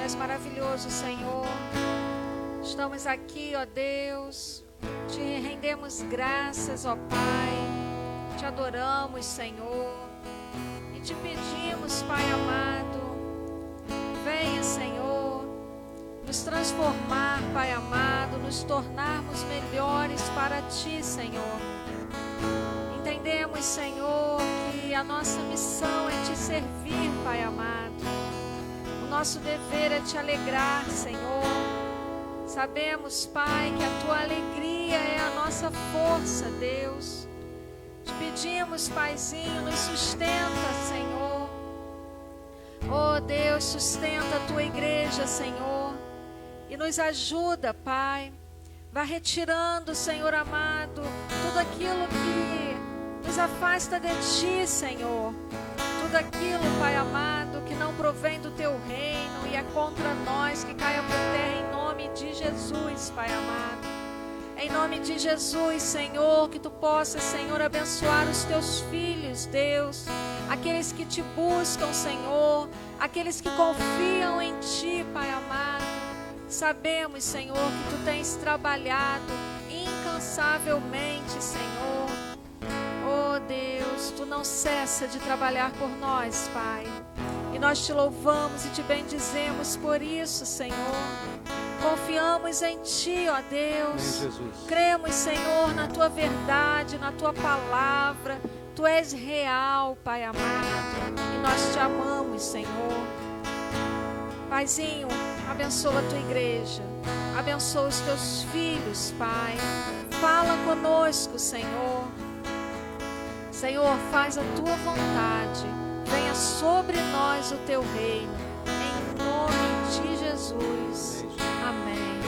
és maravilhoso, Senhor. Estamos aqui, ó Deus, te rendemos graças, ó Pai, te adoramos, Senhor, e te pedimos, Pai amado, venha, Senhor, nos transformar, Pai amado, nos tornarmos melhores para ti, Senhor. Entendemos, Senhor, que a nossa missão é te servir, Pai amado. O nosso dever é te alegrar, Senhor. Sabemos, Pai, que a tua alegria é a nossa força, Deus. Te pedimos, Paizinho, nos sustenta, Senhor. Oh, Deus, sustenta a tua igreja, Senhor. E nos ajuda, Pai. Vá retirando, Senhor amado, tudo aquilo que nos afasta de ti, Senhor. Tudo aquilo, Pai amado, que não provém do teu reino e é contra nós, que caia por terra em nome de Jesus, Pai amado. Em nome de Jesus, Senhor, que tu possas, Senhor, abençoar os teus filhos, Deus. Aqueles que te buscam, Senhor. Aqueles que confiam em ti, Pai amado. Sabemos, Senhor, que tu tens trabalhado incansavelmente, Senhor. Oh Deus, tu não cessa de trabalhar por nós, Pai. E nós te louvamos e te bendizemos por isso, Senhor. Confiamos em ti, ó Deus. Cremos, Senhor, na tua verdade, na tua palavra. Tu és real, Pai amado. E nós te amamos, Senhor. Paizinho, abençoa a tua igreja. Abençoa os teus filhos, Pai. Fala conosco, Senhor. Senhor, faz a tua vontade. Venha sobre nós o teu reino. Em nome de Jesus. Amém.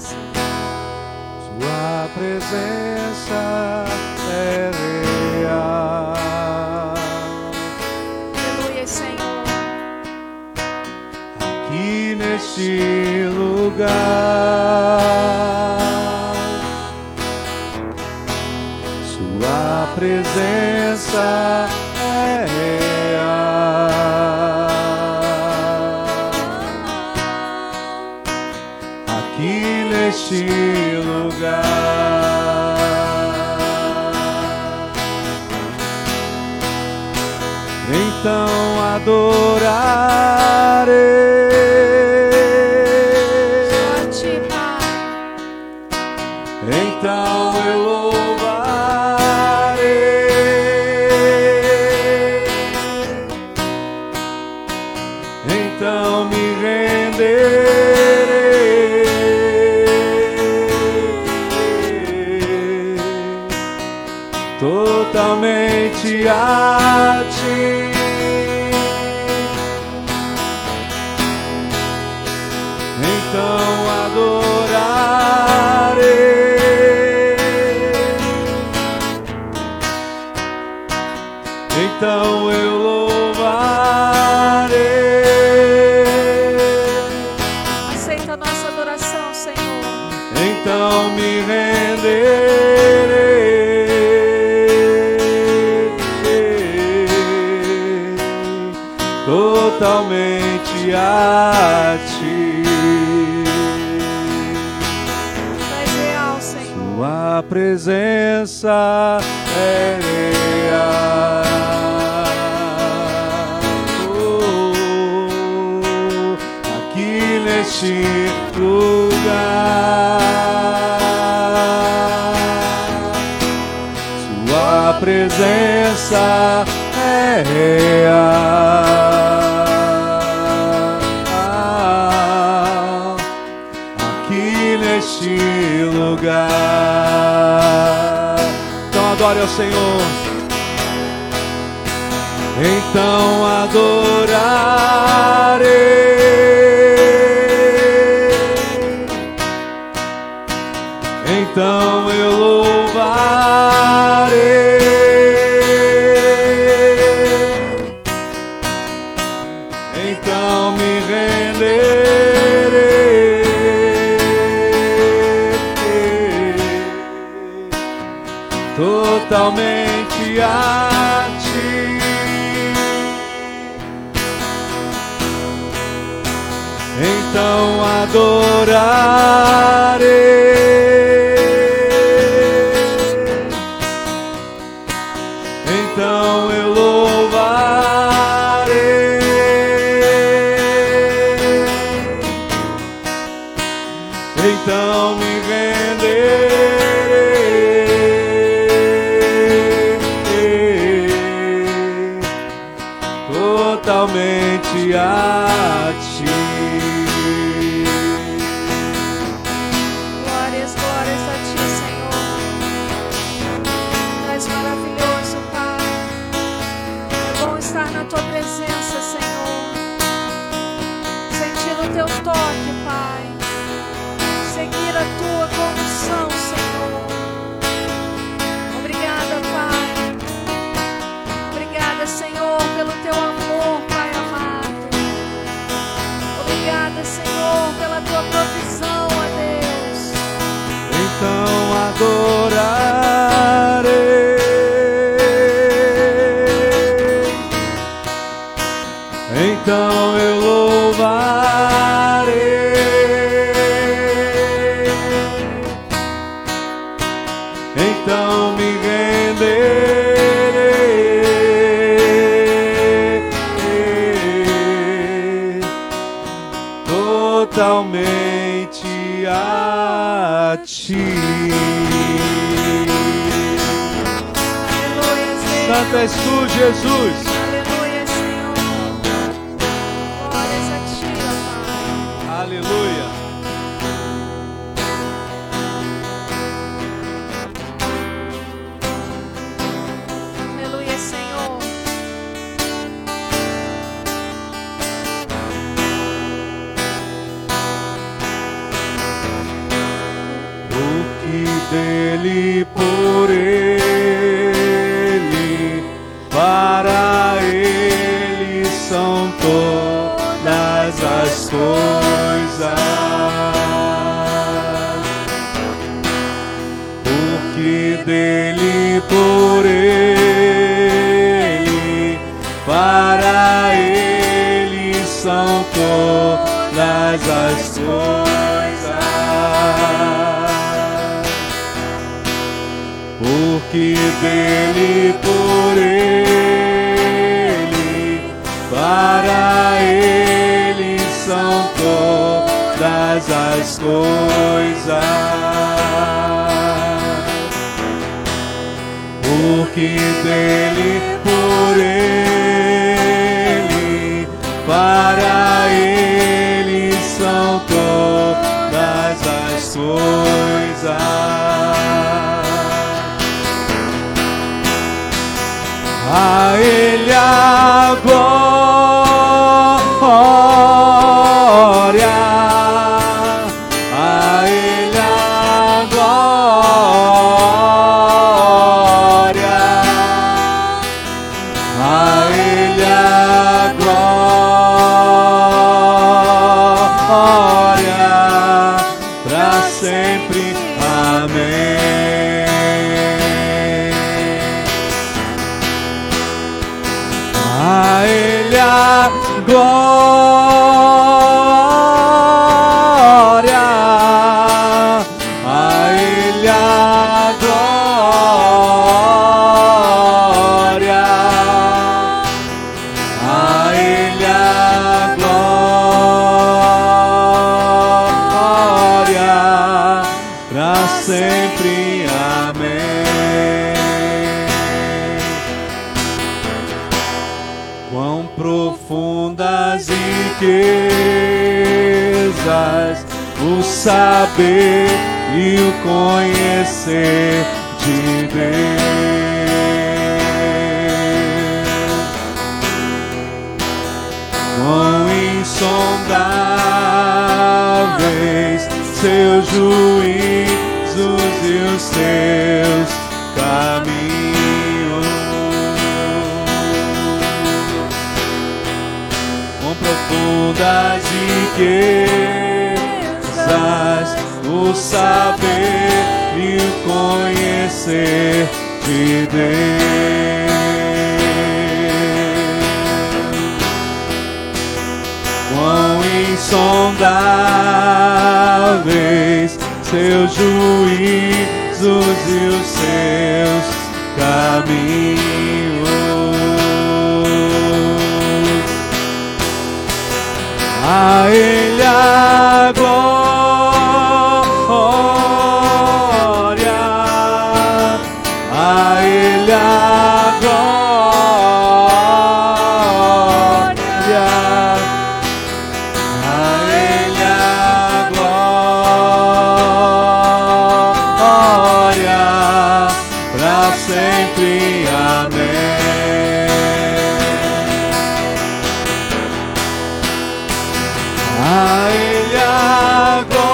Sua presença é real. Aleluia, Senhor. Aqui neste lugar, sua presença é real. Aqui neste lugar, então adorarei. Então eu louvarei, então me renderei, totalmente a ti. Então adorarei. Então eu louvarei. Aceita a nossa adoração, Senhor. Então me renderei, totalmente a ti. Tu és real, Senhor. Sua presença é real. Neste lugar, sua presença é real. Aqui neste lugar, então adore ao Senhor. Então adorarei. Então eu louvarei, então me renderei, totalmente a ti. então adorarei, então eu louvarei, então me renderei totalmente a ti. Glórias, glórias a ti, Senhor. Tu és maravilhoso, Pai. É bom estar na tua presença, Senhor. Sentir o teu toque, Pai. Seguir a tua condução, Senhor. Obrigada, Pai. Obrigada, Senhor, pelo teu amor, Pai amado. Obrigada, Senhor, pela tua provisão, ó Deus. Então adorarei, então eu louvarei, então me renderei totalmente a ti. Aleluia, Senhor. Santo és tu, Jesus. Aleluia, Senhor. Glórias a ti, ó Pai. Aleluia. Aleluia, Senhor. Porque dele, por ele, para ele são todas as coisas. Porque dele, por ele, para ele são todas as coisas. Porque dele, por ele, para ele são todas as coisas. Porque dele, por ele, para ele são todas as coisas. A ele a glória, a ele a glória, a ele a glória, pra sempre. Amém. A ele a glória, a ele a glória, a ele a glória, pra sempre. Amém. Quão profundas riquezas o saber e o conhecer de Deus. Quão insondáveis seus juízos e os seus caminhos. Quão profundas riquezas o saber e o conhecer de Deus. Quão insondáveis, seus juízos e os seus caminhos. A Ele a glória, a Ele a glória, a Ele a glória, pra sempre. Amém. A Ele a glória,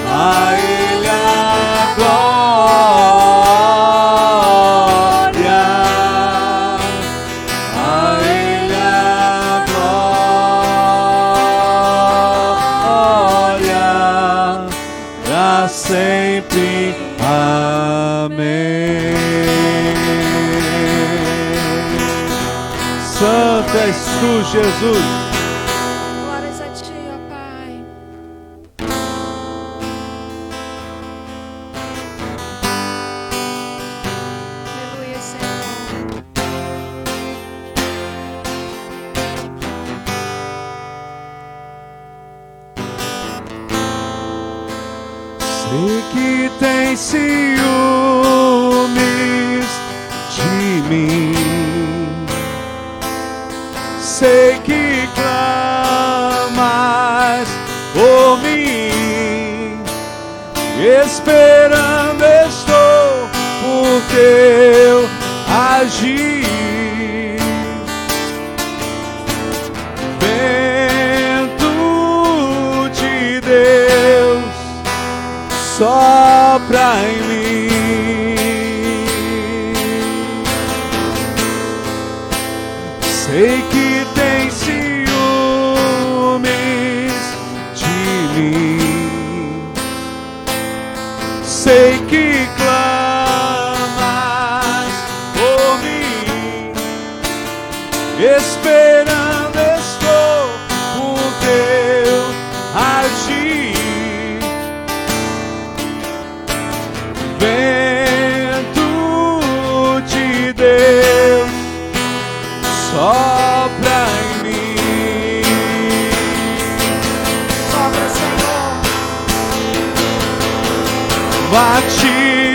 a Ele a glória, a Ele a glória, pra sempre. Amém. Santo és tu, Jesus. Glórias a ti, ó Pai. Aleluia, Senhor. Sei que tem ciúmes de mim, sei que clamas por mim, esperando estou por teu agir. Vento de Deus sopra em mim, sei que tem ciúmes de mim, sei que clamas por mim, esperando estou por teu agir. Vento de Deus sopra em mim. Sopra, Senhor.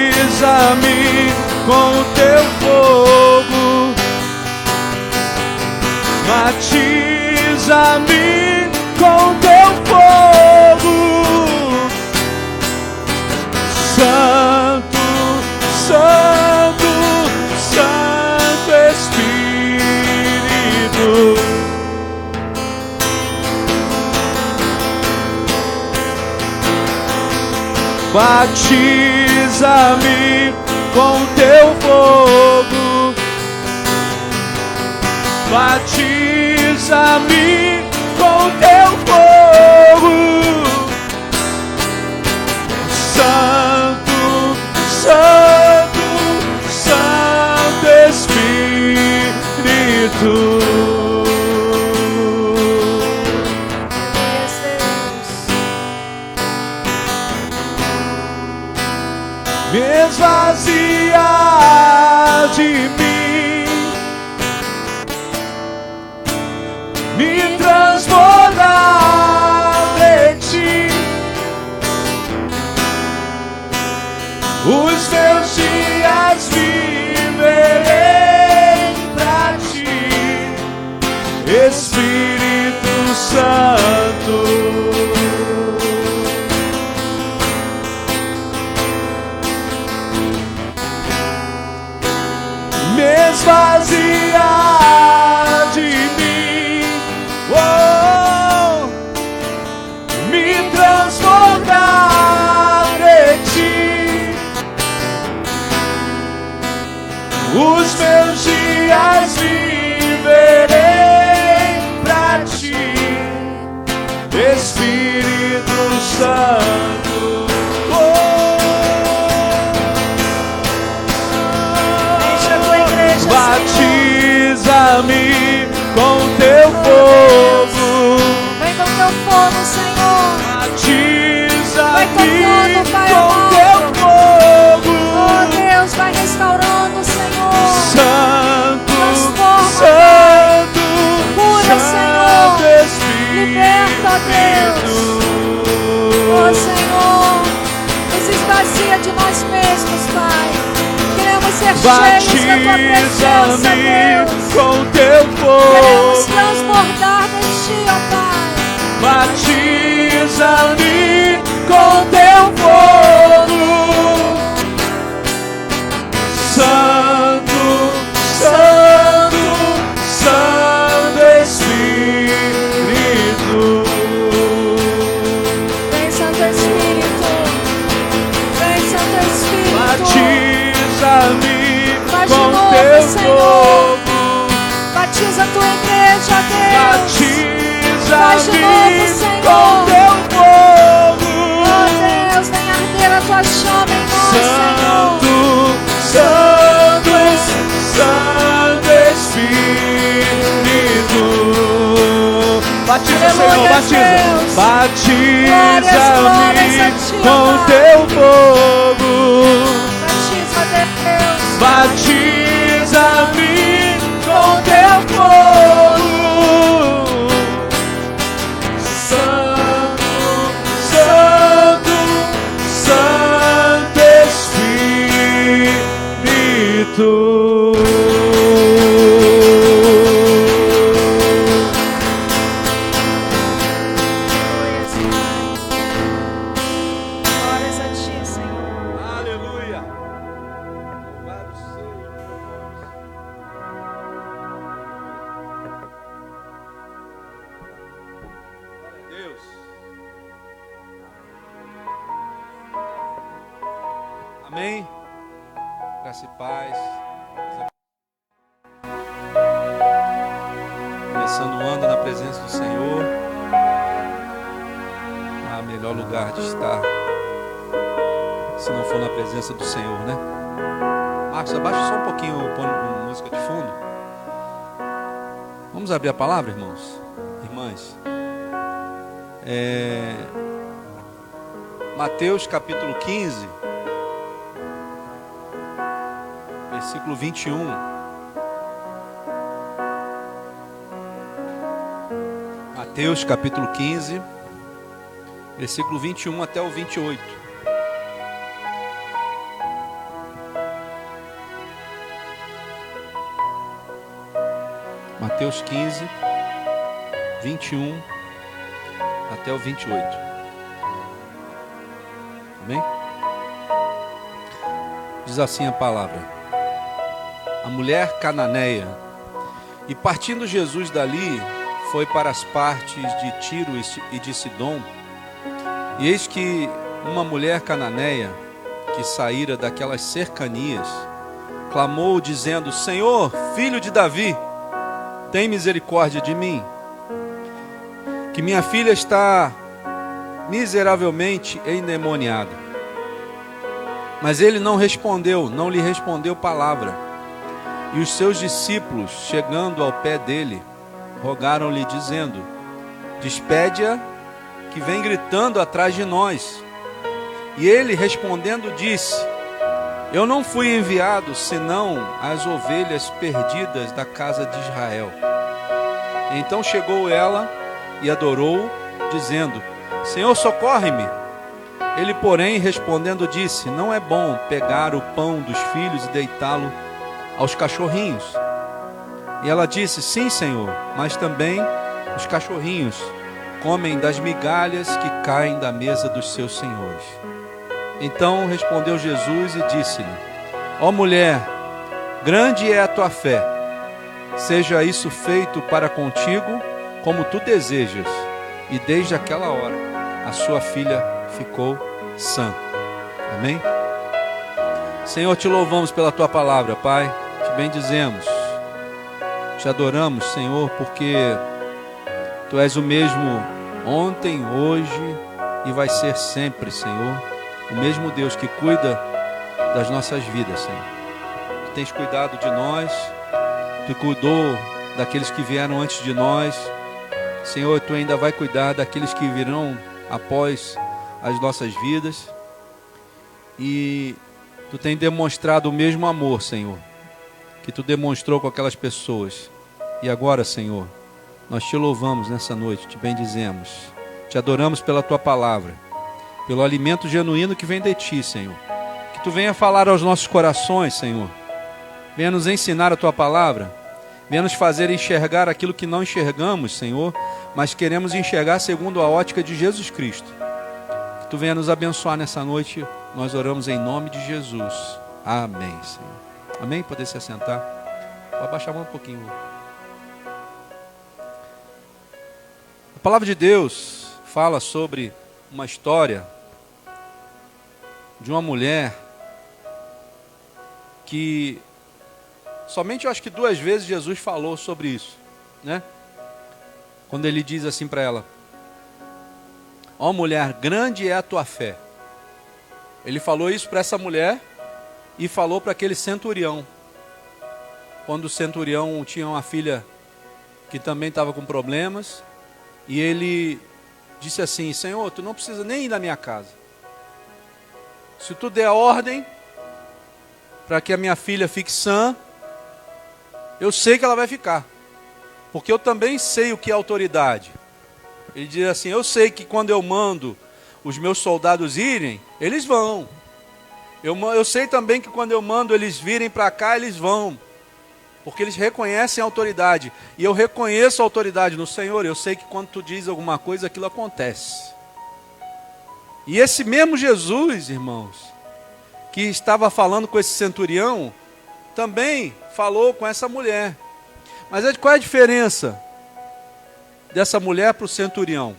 Batiza-me com o teu fogo, batiza-me com o teu fogo. Santo, Santo, Santo Espírito, batiza-me com teu fogo, batiza-me com teu fogo. Santo, Santo, Santo Espírito. Me esvazia de mim, me transborda de ti. Os meus dias viverei pra ti, Espírito Santo. Me esvazia de mim, oh, me transforma de ti. Os meus dias viverei pra ti, Espírito Santo. Batiza-me com teu fogo. Queremos transbordar de ti, ó Pai. Batiza-me com teu fogo. Santo, Santo, Santo Espírito. Vem, Santo Espírito. Vem, Santo Espírito. Batiza-me Faz de com novo, teu Senhor. fogo. Batiza a tua igreja, Deus. Faz de novo, Batiza-me Senhor. com teu fogo. Oh Deus, vem arder a tua chama em nós, Santo, Senhor. Santo Espírito. Batiza, Senhor, Aleluia, batiza. Deus. Batiza-me Glórias a ti, com Pai. teu fogo. Batiza, Deus. Batiza-me com teu fogo. Santo, Santo, Santo Espírito. Glórias a ti, Senhor. Aleluia. Louvado seja o teu nome. Glória a Deus. Amém. Graça e paz. Começando o ano na presença do Senhor. Ah, melhor lugar de estar, se não for na presença do Senhor, né? Marcos, abaixa só um pouquinho, põe música de fundo. Vamos abrir a palavra, irmãos? Irmãs. Mateus capítulo 15, versículo 21. Mateus capítulo 15, versículo 21 até o 28. Mateus 15, 21 até o 28. Amém? Diz assim a palavra: a mulher cananeia. E partindo Jesus dali, foi para as partes de Tiro e de Sidom. E eis que uma mulher cananeia, que saíra daquelas cercanias, clamou dizendo: Senhor, filho de Davi, tem misericórdia de mim, que minha filha está miseravelmente endemoniada. Mas ele não lhe respondeu palavra. E os seus discípulos, chegando ao pé dele, rogaram-lhe dizendo: despede-a, que vem gritando atrás de nós. E ele respondendo disse: eu não fui enviado senão as ovelhas perdidas da casa de Israel. Então chegou ela e adorou, dizendo: Senhor, socorre-me. Ele, porém, respondendo disse: não é bom pegar o pão dos filhos e deitá-lo aos cachorrinhos. E ela disse: sim, Senhor, mas também os cachorrinhos comem das migalhas que caem da mesa dos seus senhores. Então respondeu Jesus e disse-lhe: ó mulher, grande é a tua fé, seja isso feito para contigo como tu desejas. E desde aquela hora a sua filha ficou sã. Amém? Senhor, te louvamos pela tua palavra, Pai. Te bendizemos, te adoramos, Senhor, porque tu és o mesmo ontem, hoje e vai ser sempre, Senhor. O mesmo Deus que cuida das nossas vidas, Senhor. Tu tens cuidado de nós, tu cuidou daqueles que vieram antes de nós. Senhor, tu ainda vai cuidar daqueles que virão após as nossas vidas. E tu tens demonstrado o mesmo amor, Senhor, que tu demonstrou com aquelas pessoas. E agora, Senhor, nós te louvamos nessa noite, te bendizemos, te adoramos pela tua palavra, pelo alimento genuíno que vem de ti, Senhor. Que tu venha falar aos nossos corações, Senhor, Venha nos ensinar a Tua palavra. Venha nos fazer enxergar aquilo que não enxergamos, Senhor, mas queremos enxergar segundo a ótica de Jesus Cristo. Que Tu venha nos abençoar nessa noite. Nós oramos em nome de Jesus. Amém, Senhor. Amém? Poder se assentar. Vou abaixar a mão um pouquinho. A palavra de Deus fala sobre uma história de uma mulher que somente eu acho que 2 vezes Jesus falou sobre isso, né? Quando ele diz assim para ela: ó mulher, grande é a tua fé. Ele falou isso para essa mulher e falou para aquele centurião. Quando o centurião tinha uma filha que também estava com problemas, e ele disse assim: Senhor, tu não precisa nem ir na minha casa. Se tu der a ordem para que a minha filha fique sã, eu sei que ela vai ficar, porque eu também sei o que é autoridade. Ele diz assim: eu sei que quando eu mando os meus soldados irem, eles vão. Eu sei também que quando eu mando eles virem para cá, eles vão, porque eles reconhecem a autoridade. E eu reconheço a autoridade no Senhor. Eu sei que quando tu diz alguma coisa, aquilo acontece. E esse mesmo Jesus, irmãos, que estava falando com esse centurião, também falou com essa mulher. Mas qual é a diferença dessa mulher para o centurião?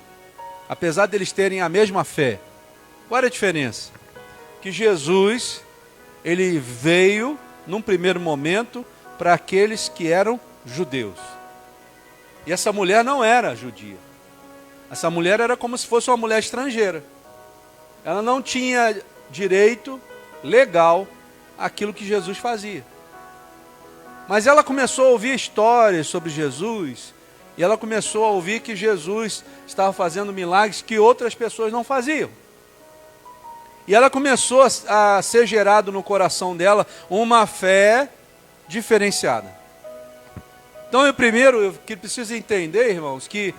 Apesar deles terem a mesma fé, qual é a diferença? Que Jesus, ele veio, num primeiro momento, para aqueles que eram judeus. E essa mulher não era judia. Essa mulher era como se fosse uma mulher estrangeira. Ela não tinha direito legal àquilo que Jesus fazia. Mas ela começou a ouvir histórias sobre Jesus, e ela começou a ouvir que Jesus estava fazendo milagres que outras pessoas não faziam. E ela começou a ser gerado no coração dela uma fé diferenciada. Então, primeiro, que preciso entender, irmãos, que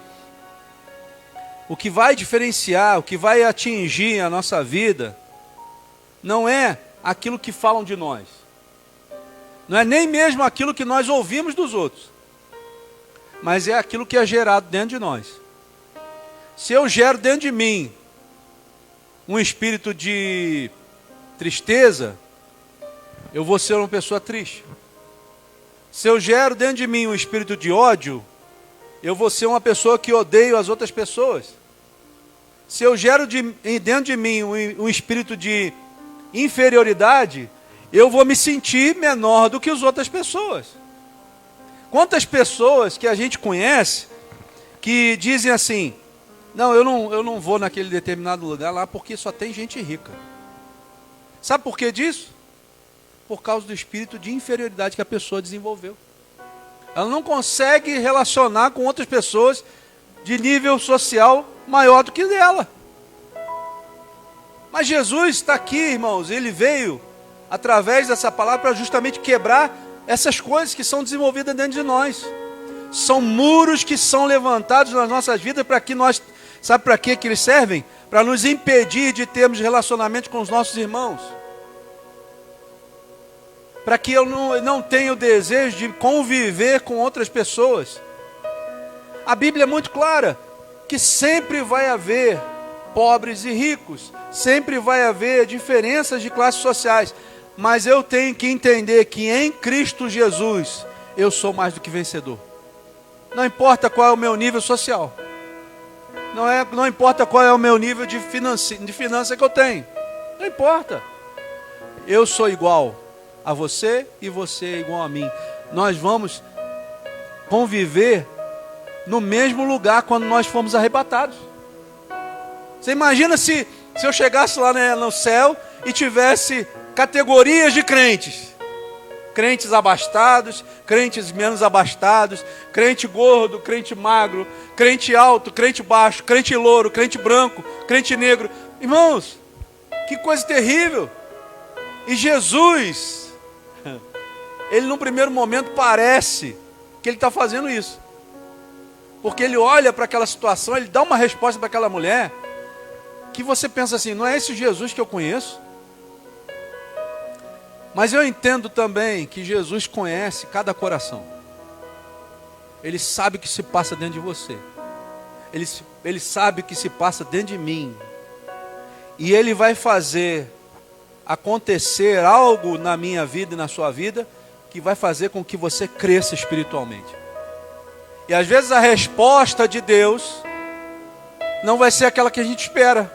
o que vai diferenciar, o que vai atingir a nossa vida, não é aquilo que falam de nós. Não é nem mesmo aquilo que nós ouvimos dos outros. Mas é aquilo que é gerado dentro de nós. Se eu gero dentro de mim um espírito de tristeza, eu vou ser uma pessoa triste. Se eu gero dentro de mim um espírito de ódio, eu vou ser uma pessoa que odeio as outras pessoas. Se eu gero dentro de mim um espírito de inferioridade, eu vou me sentir menor do que as outras pessoas. Quantas pessoas que a gente conhece que dizem assim: não, eu não vou naquele determinado lugar lá porque só tem gente rica. Sabe por que disso? Por causa do espírito de inferioridade que a pessoa desenvolveu. Ela não consegue relacionar com outras pessoas de nível social maior do que dela. Mas Jesus está aqui, irmãos, ele veio através dessa palavra para justamente quebrar essas coisas que são desenvolvidas dentro de nós. São muros que são levantados nas nossas vidas para que nós, sabe para que eles servem? Para nos impedir de termos relacionamento com os nossos irmãos. Para que eu não tenha o desejo de conviver com outras pessoas. A Bíblia é muito clara, que sempre vai haver pobres e ricos, sempre vai haver diferenças de classes sociais, mas eu tenho que entender que em Cristo Jesus, eu sou mais do que vencedor. Não importa qual é o meu nível social, não importa qual é o meu nível de finança que eu tenho, não importa, eu sou igual a você e você é igual a mim. Nós vamos conviver no mesmo lugar quando nós formos arrebatados. Você imagina se eu chegasse lá, né, no céu e tivesse categorias de crentes. Crentes abastados, crentes menos abastados, crente gordo, crente magro, crente alto, crente baixo, crente louro, crente branco, crente negro. Irmãos, que coisa terrível. E Jesus, ele no primeiro momento parece que ele está fazendo isso. Porque ele olha para aquela situação, ele dá uma resposta para aquela mulher, que você pensa assim: não é esse Jesus que eu conheço? Mas eu entendo também que Jesus conhece cada coração. Ele sabe o que se passa dentro de você. Ele sabe o que se passa dentro de mim. E Ele vai fazer acontecer algo na minha vida e na sua vida que vai fazer com que você cresça espiritualmente. E às vezes a resposta de Deus não vai ser aquela que a gente espera.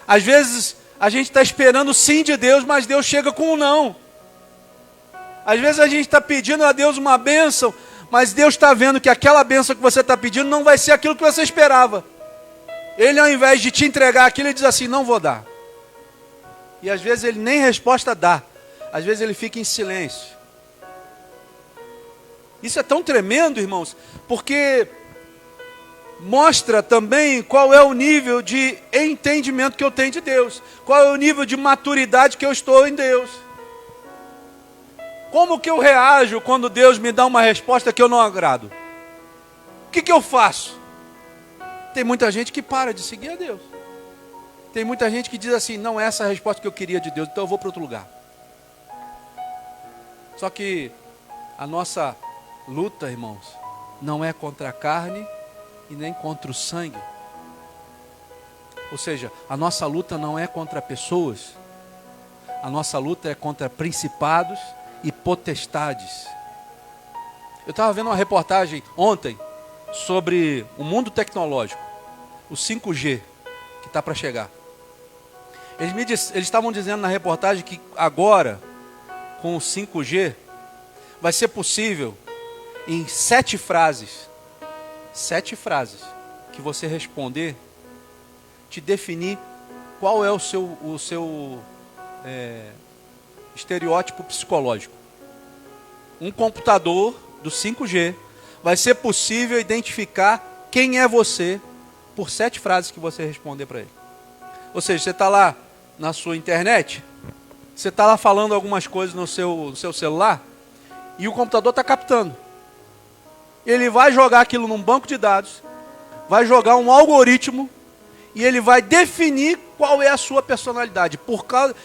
Às vezes a gente está esperando o sim de Deus, mas Deus chega com um não. Às vezes a gente está pedindo a Deus uma bênção, mas Deus está vendo que aquela bênção que você está pedindo não vai ser aquilo que você esperava. Ele, ao invés de te entregar aquilo, ele diz assim: não vou dar. E às vezes ele nem resposta dá. Às vezes ele fica em silêncio. Isso é tão tremendo, irmãos, porque mostra também qual é o nível de entendimento que eu tenho de Deus. Qual é o nível de maturidade que eu estou em Deus. Como que eu reajo quando Deus me dá uma resposta que eu não agrado? O que eu faço? Tem muita gente que para de seguir a Deus. Tem muita gente que diz assim: não é essa a resposta que eu queria de Deus, então eu vou para outro lugar. Só que a nossa luta, irmãos, não é contra a carne e nem contra o sangue. Ou seja, a nossa luta não é contra pessoas. A nossa luta é contra principados e potestades. Eu estava vendo uma reportagem ontem sobre o mundo tecnológico, o 5G, que está para chegar. Eles estavam dizendo na reportagem que agora, com o 5G, vai ser possível, em 7 frases que você responder, te definir qual é o seu estereótipo psicológico. Um computador do 5G vai ser possível identificar quem é você por 7 frases que você responder para ele. Ou seja, você está lá na sua internet, você está lá falando algumas coisas no seu celular, e o computador está captando. Ele vai jogar aquilo num banco de dados, vai jogar um algoritmo, e ele vai definir qual é a sua personalidade.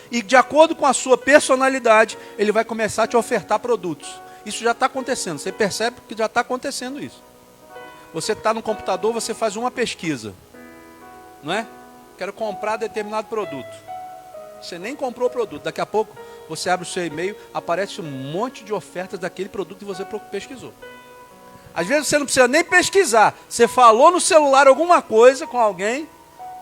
E de acordo com a sua personalidade, ele vai começar a te ofertar produtos. Isso já está acontecendo, você percebe que já está acontecendo isso. Você está no computador, você faz uma pesquisa, não é? Quero comprar determinado produto. Você nem comprou o produto, daqui a pouco você abre o seu e-mail, aparece um monte de ofertas daquele produto que você pesquisou. Às vezes você não precisa nem pesquisar, você falou no celular alguma coisa com alguém,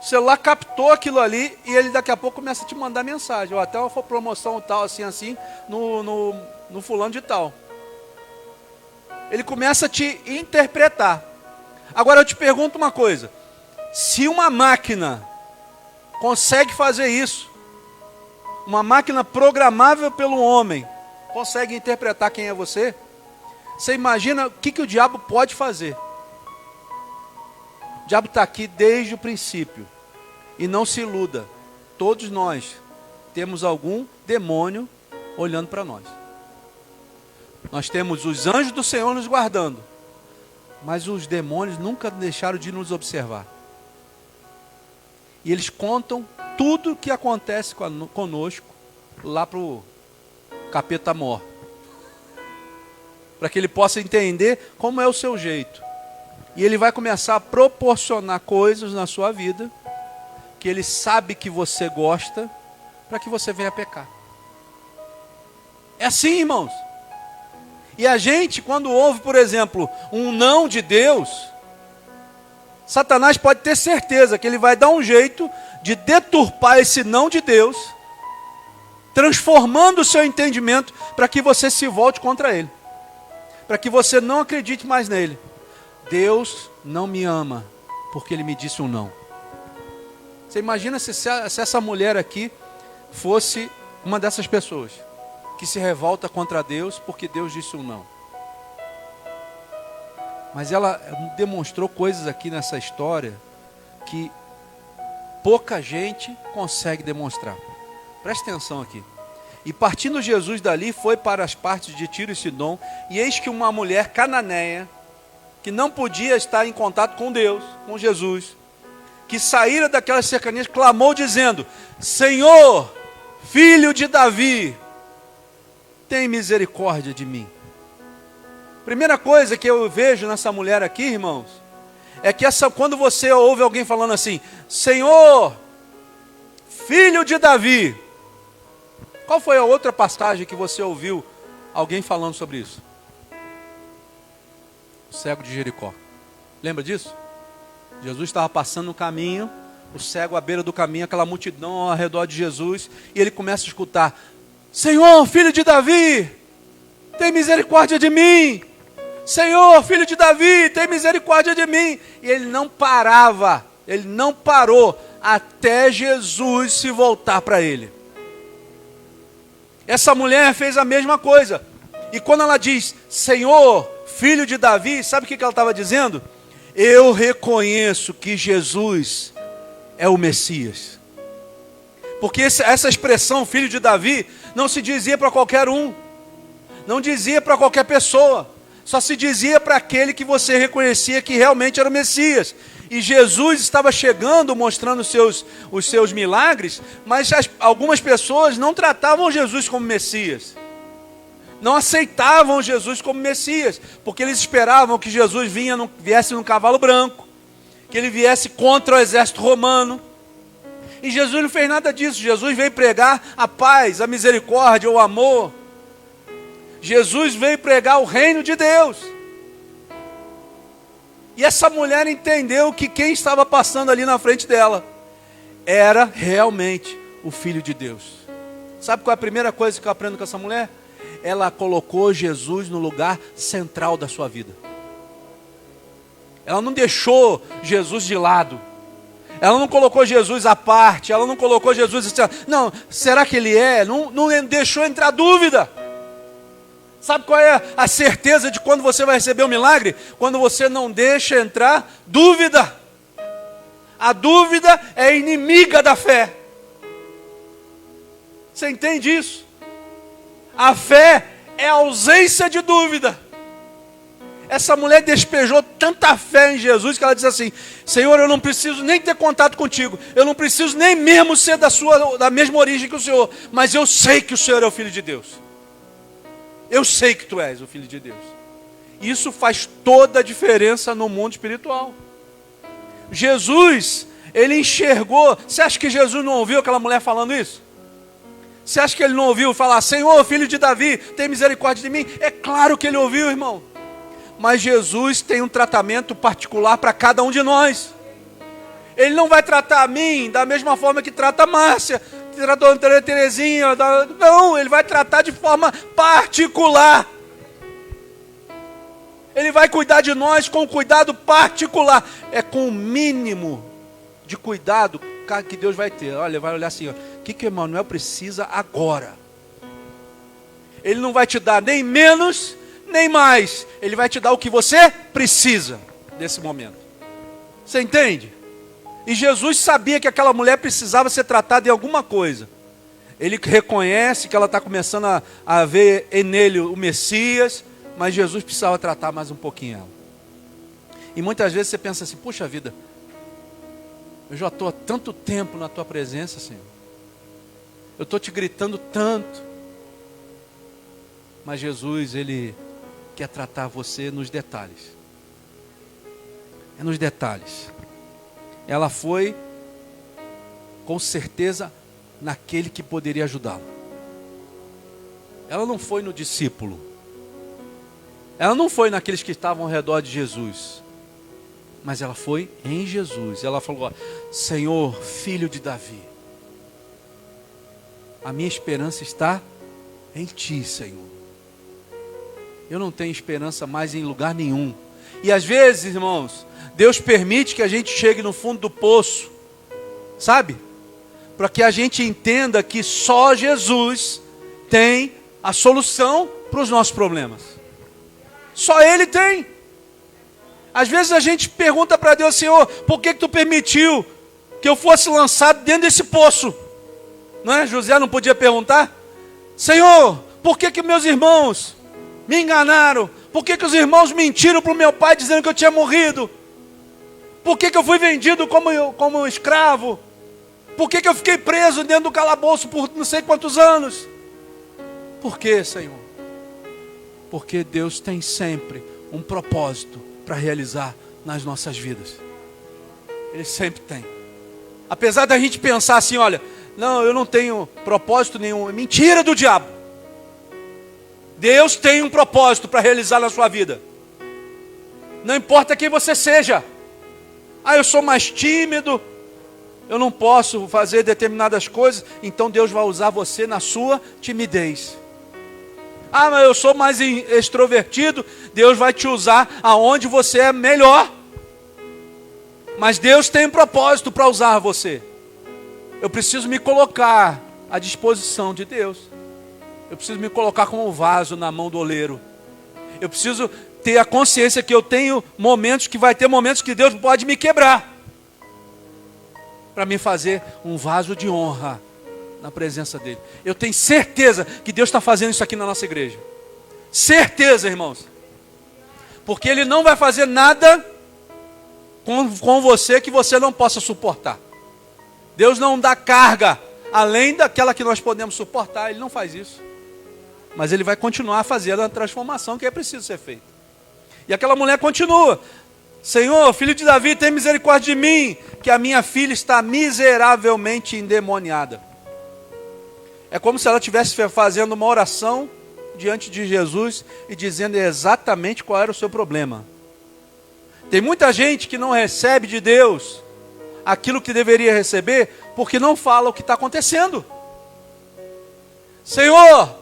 o celular captou aquilo ali e ele daqui a pouco começa a te mandar mensagem. Ou até uma promoção tal, assim, no fulano de tal. Ele começa a te interpretar. Agora eu te pergunto uma coisa. Se uma máquina consegue fazer isso, uma máquina programável pelo homem, consegue interpretar quem é você, você imagina o que o diabo pode fazer? O diabo está aqui desde o princípio. E não se iluda, todos nós temos algum demônio olhando para nós. Nós temos os anjos do Senhor nos guardando, mas os demônios nunca deixaram de nos observar. E eles contam tudo o que acontece conosco lá para o capeta mor, para que ele possa entender como é o seu jeito. E ele vai começar a proporcionar coisas na sua vida que ele sabe que você gosta, para que você venha pecar. É assim, irmãos. E a gente, quando ouve, por exemplo, um não de Deus, Satanás pode ter certeza que ele vai dar um jeito de deturpar esse não de Deus, transformando o seu entendimento para que você se volte contra ele, para que você não acredite mais nele. Deus não me ama porque ele me disse um não. Você imagina se essa mulher aqui fosse uma dessas pessoas que se revolta contra Deus porque Deus disse um não. Mas ela demonstrou coisas aqui nessa história que pouca gente consegue demonstrar. Preste atenção aqui. E partindo Jesus dali, foi para as partes de Tiro e Sidom, e eis que uma mulher cananeia, que não podia estar em contato com Deus, com Jesus, que saíra daquelas cercanias, clamou dizendo: Senhor, filho de Davi, tem misericórdia de mim. Primeira coisa que eu vejo nessa mulher aqui, irmãos, é que quando você ouve alguém falando assim, Senhor, filho de Davi. Qual foi a outra passagem que você ouviu alguém falando sobre isso? O cego de Jericó. Lembra disso? Jesus estava passando no caminho, o cego à beira do caminho, aquela multidão ao redor de Jesus, e ele começa a escutar, Senhor, filho de Davi, tem misericórdia de mim. Senhor, filho de Davi, tem misericórdia de mim. E ele não parava, ele não parou até Jesus se voltar para ele. Essa mulher fez a mesma coisa. E quando ela diz, Senhor, filho de Davi, sabe o que ela estava dizendo? Eu reconheço que Jesus é o Messias. Porque essa expressão, filho de Davi, não se dizia para qualquer um. Não dizia para qualquer pessoa. Só se dizia para aquele que você reconhecia que realmente era o Messias. E Jesus estava chegando, mostrando os seus milagres, mas algumas pessoas não tratavam Jesus como Messias. Não aceitavam Jesus como Messias, porque eles esperavam que Jesus viesse num cavalo branco, que ele viesse contra o exército romano. E Jesus não fez nada disso. Jesus veio pregar a paz, a misericórdia, o amor. Jesus veio pregar o reino de Deus. E essa mulher entendeu que quem estava passando ali na frente dela era realmente o Filho de Deus. Sabe qual é a primeira coisa que eu aprendo com essa mulher? Ela colocou Jesus no lugar central da sua vida. Ela não deixou Jesus de lado. Ela não colocou Jesus à parte. Ela não colocou Jesus assim, não, será que ele é? Não deixou entrar dúvida. Sabe qual é a certeza de quando você vai receber o milagre? Quando você não deixa entrar dúvida. A dúvida é inimiga da fé. Você entende isso? A fé é a ausência de dúvida. Essa mulher despejou tanta fé em Jesus que ela diz assim, Senhor, eu não preciso nem ter contato contigo. Eu não preciso nem mesmo ser da mesma origem que o Senhor. Mas eu sei que o Senhor é o Filho de Deus. Eu sei que tu és o Filho de Deus. Isso faz toda a diferença no mundo espiritual. Jesus, ele enxergou. Você acha que Jesus não ouviu aquela mulher falando isso? Você acha que ele não ouviu falar, Senhor, filho de Davi, tem misericórdia de mim? É claro que ele ouviu, irmão. Mas Jesus tem um tratamento particular para cada um de nós. Ele não vai tratar a mim da mesma forma que trata a Márcia, tratou a Terezinha. Não, ele vai tratar de forma particular. Ele vai cuidar de nós com cuidado particular. É com o mínimo de cuidado que Deus vai ter. Olha, vai olhar assim, ó, o que Emanuel precisa agora? Ele não vai te dar nem menos, nem mais. Ele vai te dar o que você precisa nesse momento. Você entende? E Jesus sabia que aquela mulher precisava ser tratada em alguma coisa. Ele reconhece que ela está começando a ver nele o Messias, mas Jesus precisava tratar mais um pouquinho ela. E muitas vezes você pensa assim, puxa vida, eu já estou há tanto tempo na tua presença, Senhor. Eu estou te gritando tanto. Mas Jesus, Ele quer tratar você nos detalhes. É nos detalhes. Ela foi, com certeza, naquele que poderia ajudá-la. Ela não foi no discípulo. Ela não foi naqueles que estavam ao redor de Jesus. Mas ela foi em Jesus. Ela falou, Senhor, filho de Davi, a minha esperança está em Ti, Senhor. Eu não tenho esperança mais em lugar nenhum. E às vezes, irmãos, Deus permite que a gente chegue no fundo do poço, sabe? Para que a gente entenda que só Jesus tem a solução para os nossos problemas. Só Ele tem. Às vezes a gente pergunta para Deus, Senhor, por que Tu permitiu que eu fosse lançado dentro desse poço? Não é? José não podia perguntar? Senhor, por que meus irmãos me enganaram? Por que os irmãos mentiram para o meu pai dizendo que eu tinha morrido? Por que eu fui vendido como escravo? Por que eu fiquei preso dentro do calabouço por não sei quantos anos? Por quê, Senhor? Porque Deus tem sempre um propósito para realizar nas nossas vidas. Ele sempre tem. Apesar da gente pensar assim, olha, não, eu não tenho propósito nenhum. É mentira do diabo. Deus tem um propósito para realizar na sua vida. Não importa quem você seja. Ah, eu sou mais tímido, eu não posso fazer determinadas coisas, então Deus vai usar você na sua timidez. Ah, mas eu sou mais extrovertido, Deus vai te usar aonde você é melhor. Mas Deus tem um propósito para usar você. Eu preciso me colocar à disposição de Deus. Eu preciso me colocar como um vaso na mão do oleiro. Eu preciso ter a consciência que eu tenho momentos, que vai ter momentos que Deus pode me quebrar. Para me fazer um vaso de honra na presença dEle. Eu tenho certeza que Deus está fazendo isso aqui na nossa igreja. Certeza, irmãos. Porque Ele não vai fazer nada com você que você não possa suportar. Deus não dá carga além daquela que nós podemos suportar. Ele não faz isso. Mas Ele vai continuar fazendo a transformação que é preciso ser feita. E aquela mulher continua: Senhor, filho de Davi, tem misericórdia de mim, que a minha filha está miseravelmente endemoniada. É como se ela estivesse fazendo uma oração diante de Jesus e dizendo exatamente qual era o seu problema. Tem muita gente que não recebe de Deus aquilo que deveria receber, porque não fala o que está acontecendo. Senhor,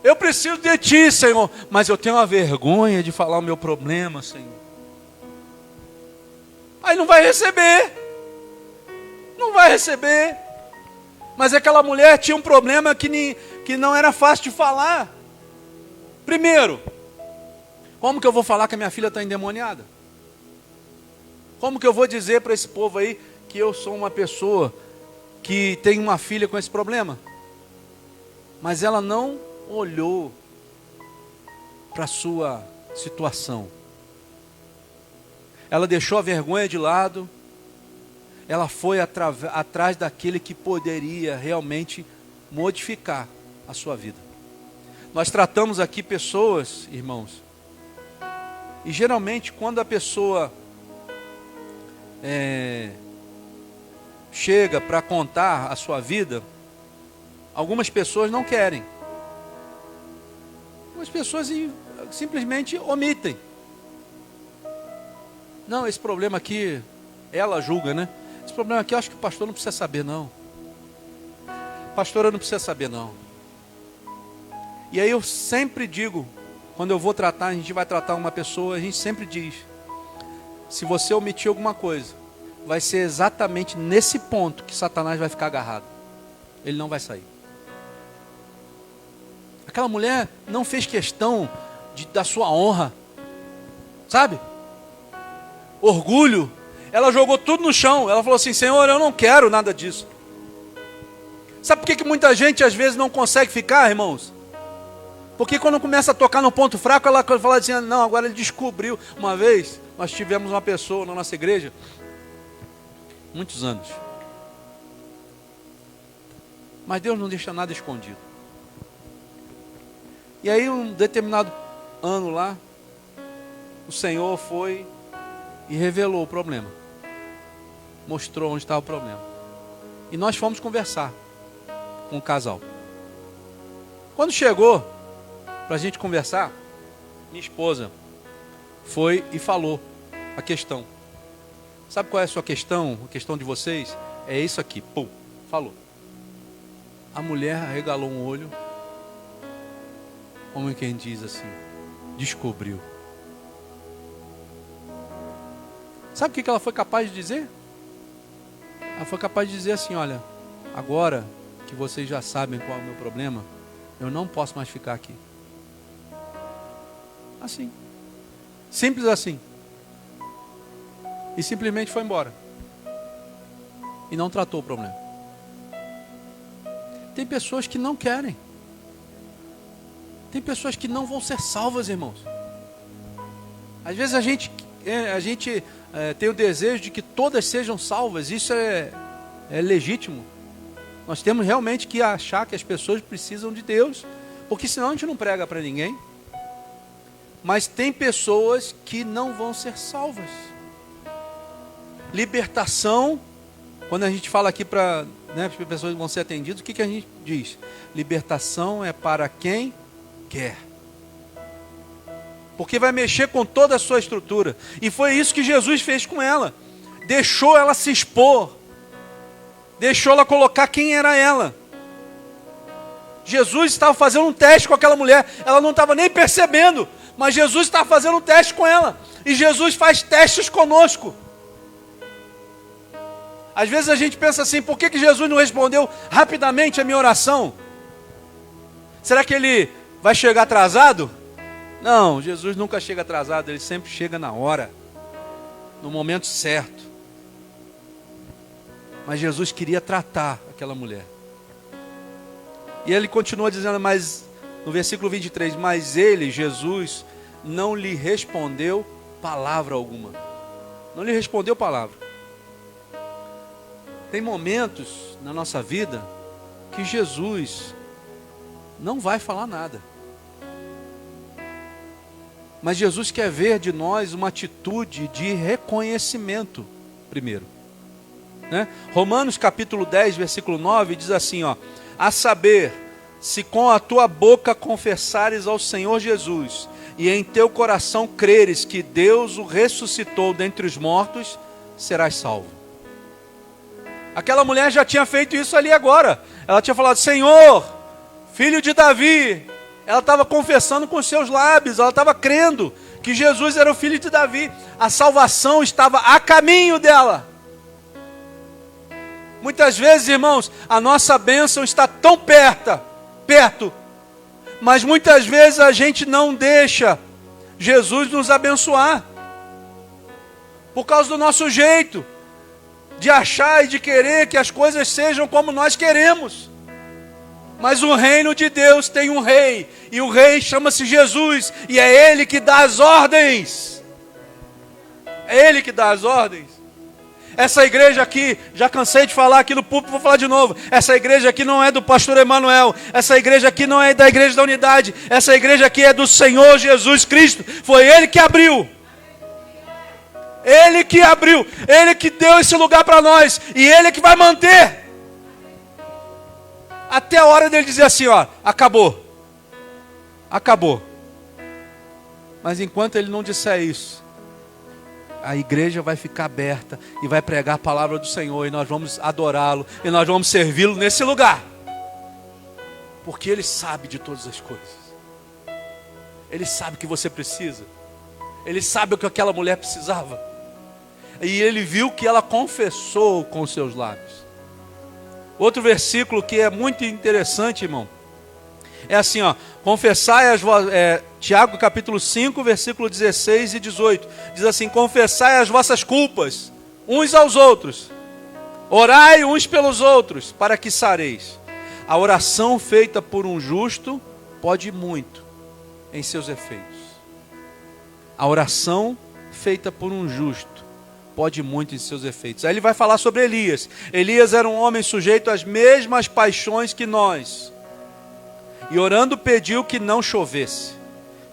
eu preciso de Ti, Senhor, mas eu tenho uma vergonha de falar o meu problema, Senhor. Aí não vai receber. Não vai receber. Mas aquela mulher tinha um problema que não era fácil de falar. Primeiro, como que eu vou falar que a minha filha está endemoniada? Como que eu vou dizer para esse povo aí que eu sou uma pessoa que tem uma filha com esse problema? Mas ela não olhou para a sua situação. Ela deixou a vergonha de lado. Ela foi atrás daquele que poderia realmente modificar a sua vida. Nós tratamos aqui pessoas, irmãos, e geralmente quando a pessoa chega para contar a sua vida, algumas pessoas não querem. Algumas pessoas simplesmente omitem. Não, esse problema aqui, ela julga, né? Esse problema aqui eu acho que o pastor não precisa saber, não. Pastora não precisa saber, não. E aí eu sempre digo, quando eu vou tratar, a gente vai tratar uma pessoa, a gente sempre diz: se você omitir alguma coisa, vai ser exatamente nesse ponto que Satanás vai ficar agarrado. Ele não vai sair. Aquela mulher não fez questão da sua honra, sabe? Orgulho. Ela jogou tudo no chão. Ela falou assim: Senhor, eu não quero nada disso. Sabe por que muita gente às vezes não consegue ficar, irmãos? Porque quando começa a tocar no ponto fraco, ela fala assim: não, agora ele descobriu. Uma vez, nós tivemos uma pessoa na nossa igreja, muitos anos. Mas Deus não deixa nada escondido. E aí um determinado ano lá, o Senhor foi e revelou o problema. Mostrou onde estava o problema. E nós fomos conversar com o casal. Quando chegou para a gente conversar, minha esposa foi e falou a questão. Sabe qual é a sua questão? A questão de vocês? É isso aqui. Pum, falou. A mulher arregalou um olho, como quem diz assim, descobriu. Sabe o que ela foi capaz de dizer? Ela foi capaz de dizer assim: olha, agora que vocês já sabem qual é o meu problema, eu não posso mais ficar aqui. Assim. Simples assim. E simplesmente foi embora. E não tratou o problema. Tem pessoas que não querem. Tem pessoas que não vão ser salvas, irmãos. Às vezes a gente tem o desejo de que todas sejam salvas. Isso é legítimo. Nós temos realmente que achar que as pessoas precisam de Deus Porque senão a gente não prega para ninguém. Mas tem pessoas que não vão ser salvas. Libertação, quando a gente fala aqui para as pessoas que vão ser atendidas, o que a gente diz? Libertação é para quem quer. Porque vai mexer com toda a sua estrutura. E foi isso que Jesus fez com ela. Deixou ela se expor. Deixou ela colocar quem era ela. Jesus estava fazendo um teste com aquela mulher. Ela não estava nem percebendo. Mas Jesus estava fazendo um teste com ela. E Jesus faz testes conosco. Às vezes a gente pensa assim, por que Jesus não respondeu rapidamente a minha oração? Será que ele vai chegar atrasado? Não, Jesus nunca chega atrasado, ele sempre chega na hora, no momento certo. Mas Jesus queria tratar aquela mulher. E ele continua dizendo, mas no versículo 23, mas ele, Jesus, não lhe respondeu palavra alguma. Não lhe respondeu palavra. Tem momentos na nossa vida que Jesus não vai falar nada. Mas Jesus quer ver de nós uma atitude de reconhecimento primeiro. Né? Romanos capítulo 10, versículo 9, diz assim, ó, a saber, se com a tua boca confessares ao Senhor Jesus, e em teu coração creres que Deus o ressuscitou dentre os mortos, serás salvo. Aquela mulher já tinha feito isso ali agora. Ela tinha falado, Senhor, filho de Davi. Ela estava confessando com seus lábios, ela estava crendo que Jesus era o filho de Davi. A salvação estava a caminho dela. Muitas vezes, irmãos, a nossa bênção está tão perto, mas muitas vezes a gente não deixa Jesus nos abençoar, por causa do nosso jeito de achar e de querer que as coisas sejam como nós queremos. Mas o reino de Deus tem um rei, e o rei chama-se Jesus, e é Ele que dá as ordens. É Ele que dá as ordens. Essa igreja aqui, já cansei de falar aqui no púlpito, vou falar de novo. Essa igreja aqui não é do pastor Emanuel. Essa igreja aqui não é da igreja da unidade. Essa igreja aqui é do Senhor Jesus Cristo. Foi Ele que abriu. Ele que abriu. Ele que deu esse lugar para nós. E Ele é que vai manter. Até a hora dele dizer assim, ó, acabou. Acabou. Mas enquanto Ele não disser isso, a igreja vai ficar aberta e vai pregar a palavra do Senhor, e nós vamos adorá-lo, e nós vamos servi-lo nesse lugar, porque Ele sabe de todas as coisas. Ele sabe o que você precisa. Ele sabe o que aquela mulher precisava, e Ele viu que ela confessou com os seus lábios. Outro versículo que é muito interessante, irmão, é assim, ó, confessai Tiago capítulo 5, versículo 16 e 18, diz assim, confessai as vossas culpas uns aos outros, orai uns pelos outros, para que sareis. A oração feita por um justo pode muito em seus efeitos. A oração feita por um justo pode muito em seus efeitos. Aí ele vai falar sobre Elias. Elias era um homem sujeito às mesmas paixões que nós, e orando pediu que não chovesse.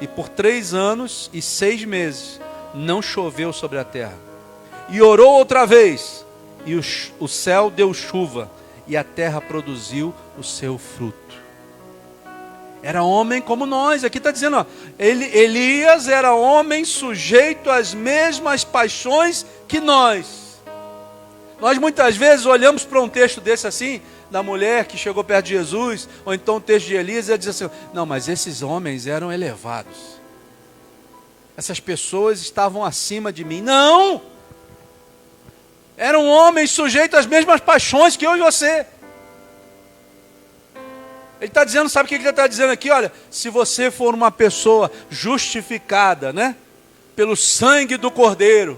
E por 3 anos e 6 meses não choveu sobre a terra. E orou outra vez, e o céu deu chuva, e a terra produziu o seu fruto. Era homem como nós. Aqui está dizendo, ó, Elias era homem sujeito às mesmas paixões que nós. Nós muitas vezes olhamos para um texto desse assim, da mulher que chegou perto de Jesus, ou então o texto de Elias, e diz assim, não, mas esses homens eram elevados. Essas pessoas estavam acima de mim. Não! Eram homens sujeitos às mesmas paixões que eu e você. Ele está dizendo, sabe o que ele está dizendo aqui? Olha, se você for uma pessoa justificada, né, pelo sangue do Cordeiro,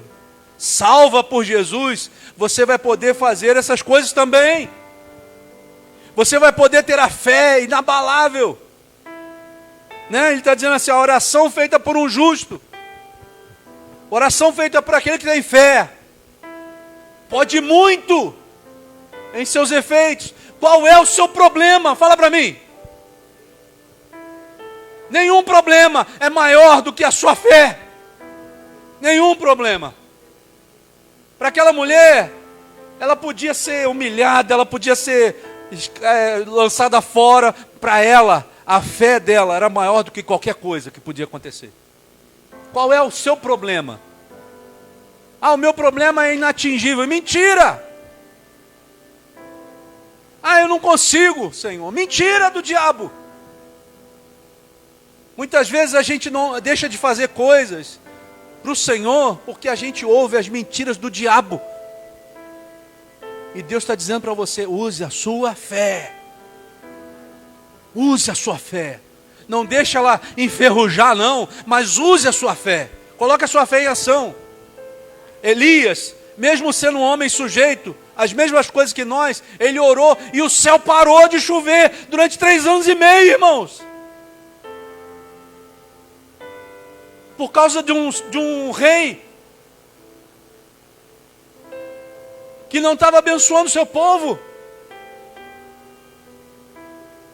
salva por Jesus, você vai poder fazer essas coisas também. Você vai poder ter a fé inabalável. Né? Ele está dizendo assim, a oração feita por um justo, oração feita por aquele que tem fé, pode muito em seus efeitos. Qual é o seu problema? Fala para mim. Nenhum problema é maior do que a sua fé. Nenhum problema. Para aquela mulher, ela podia ser humilhada, ela podia ser lançada fora. Para ela, a fé dela era maior do que qualquer coisa que podia acontecer. Qual é o seu problema? O meu problema é inatingível. Mentira! Eu não consigo, Senhor. Mentira do diabo. Muitas vezes a gente não deixa de fazer coisas para o Senhor porque a gente ouve as mentiras do diabo. E Deus está dizendo para você: use a sua fé. Use a sua fé. Não deixa ela enferrujar não, mas use a sua fé. Coloque a sua fé em ação. Elias, mesmo sendo um homem sujeito às mesmas coisas que nós, ele orou e o céu parou de chover durante 3 anos e meio, irmãos. Por causa de um rei que não estava abençoando o seu povo.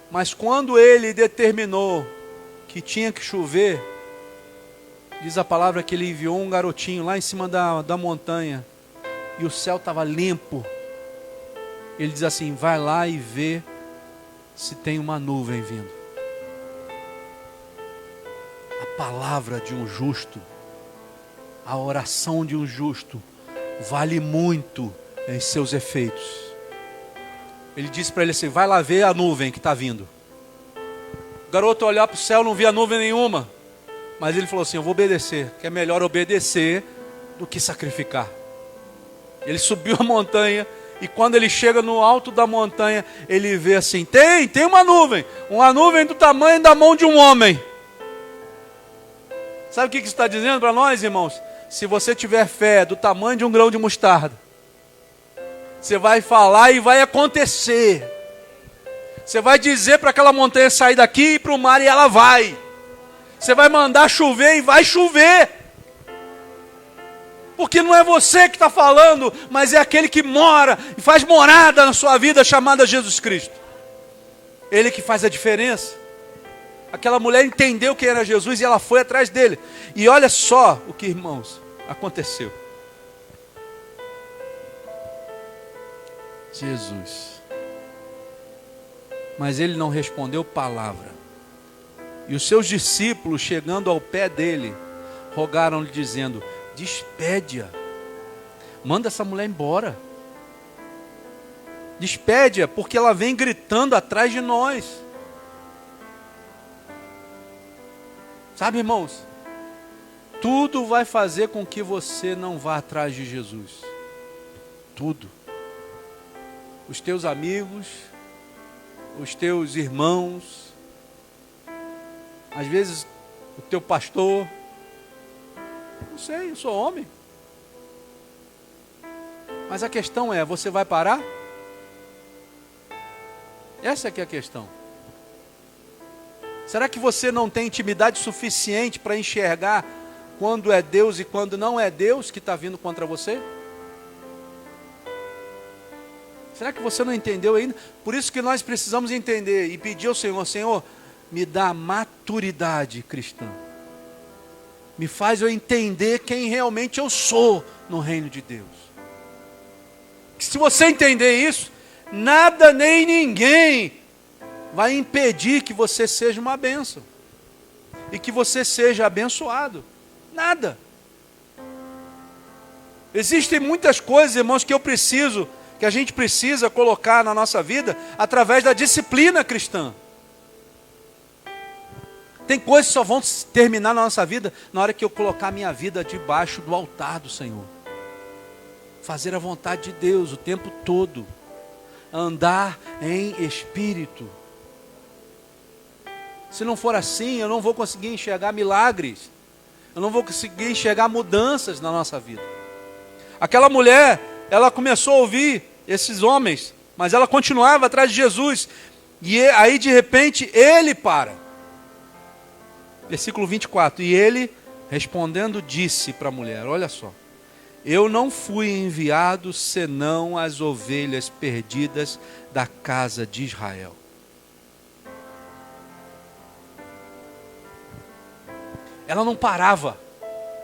Mas quando ele determinou que tinha que chover, diz a palavra que ele enviou um garotinho lá em cima da montanha, e o céu estava limpo. Ele diz assim: vai lá e vê se tem uma nuvem vindo. A palavra de um justo, a oração de um justo, vale muito em seus efeitos. Ele disse para ele assim: vai lá ver a nuvem que está vindo. O garoto olhar para o céu, não via nuvem nenhuma. Mas ele falou assim: eu vou obedecer, que é melhor obedecer do que sacrificar. Ele subiu a montanha, e quando ele chega no alto da montanha, ele vê assim: tem uma nuvem do tamanho da mão de um homem. Sabe o que isso está dizendo para nós, irmãos? Se você tiver fé do tamanho de um grão de mostarda, você vai falar e vai acontecer. Você vai dizer para aquela montanha sair daqui e para o mar, e ela vai. Você vai mandar chover e vai chover. Porque não é você que está falando, mas é aquele que mora e faz morada na sua vida, chamada Jesus Cristo. Ele que faz a diferença. Aquela mulher entendeu quem era Jesus e ela foi atrás dele. E olha só o que, irmãos, aconteceu. Jesus. Mas ele não respondeu palavra. E os seus discípulos, chegando ao pé dele, rogaram-lhe dizendo: despede-a, manda essa mulher embora. Despede-a, porque ela vem gritando atrás de nós. Sabe, irmãos, tudo vai fazer com que você não vá atrás de Jesus. Tudo. Os teus amigos, os teus irmãos, às vezes o teu pastor. Não sei, eu sou homem. Mas a questão é: você vai parar? Essa é que é a questão. Será que você não tem intimidade suficiente para enxergar quando é Deus e quando não é Deus que está vindo contra você? Será que você não entendeu ainda? Por isso que nós precisamos entender e pedir ao Senhor: Senhor, me dá maturidade cristã. Me faz eu entender quem realmente eu sou no reino de Deus. Se você entender isso, nada nem ninguém vai impedir que você seja uma bênção. E que você seja abençoado. Nada. Existem muitas coisas, irmãos, que a gente precisa colocar na nossa vida através da disciplina cristã. Tem coisas que só vão terminar na nossa vida na hora que eu colocar a minha vida debaixo do altar do Senhor. Fazer a vontade de Deus o tempo todo. Andar em espírito. Se não for assim, eu não vou conseguir enxergar milagres. Eu não vou conseguir enxergar mudanças na nossa vida. Aquela mulher, ela começou a ouvir esses homens, mas ela continuava atrás de Jesus. E aí de repente ele para. Versículo 24. E ele, respondendo, disse para a mulher: olha só, eu não fui enviado senão as ovelhas perdidas da casa de Israel. Ela não parava.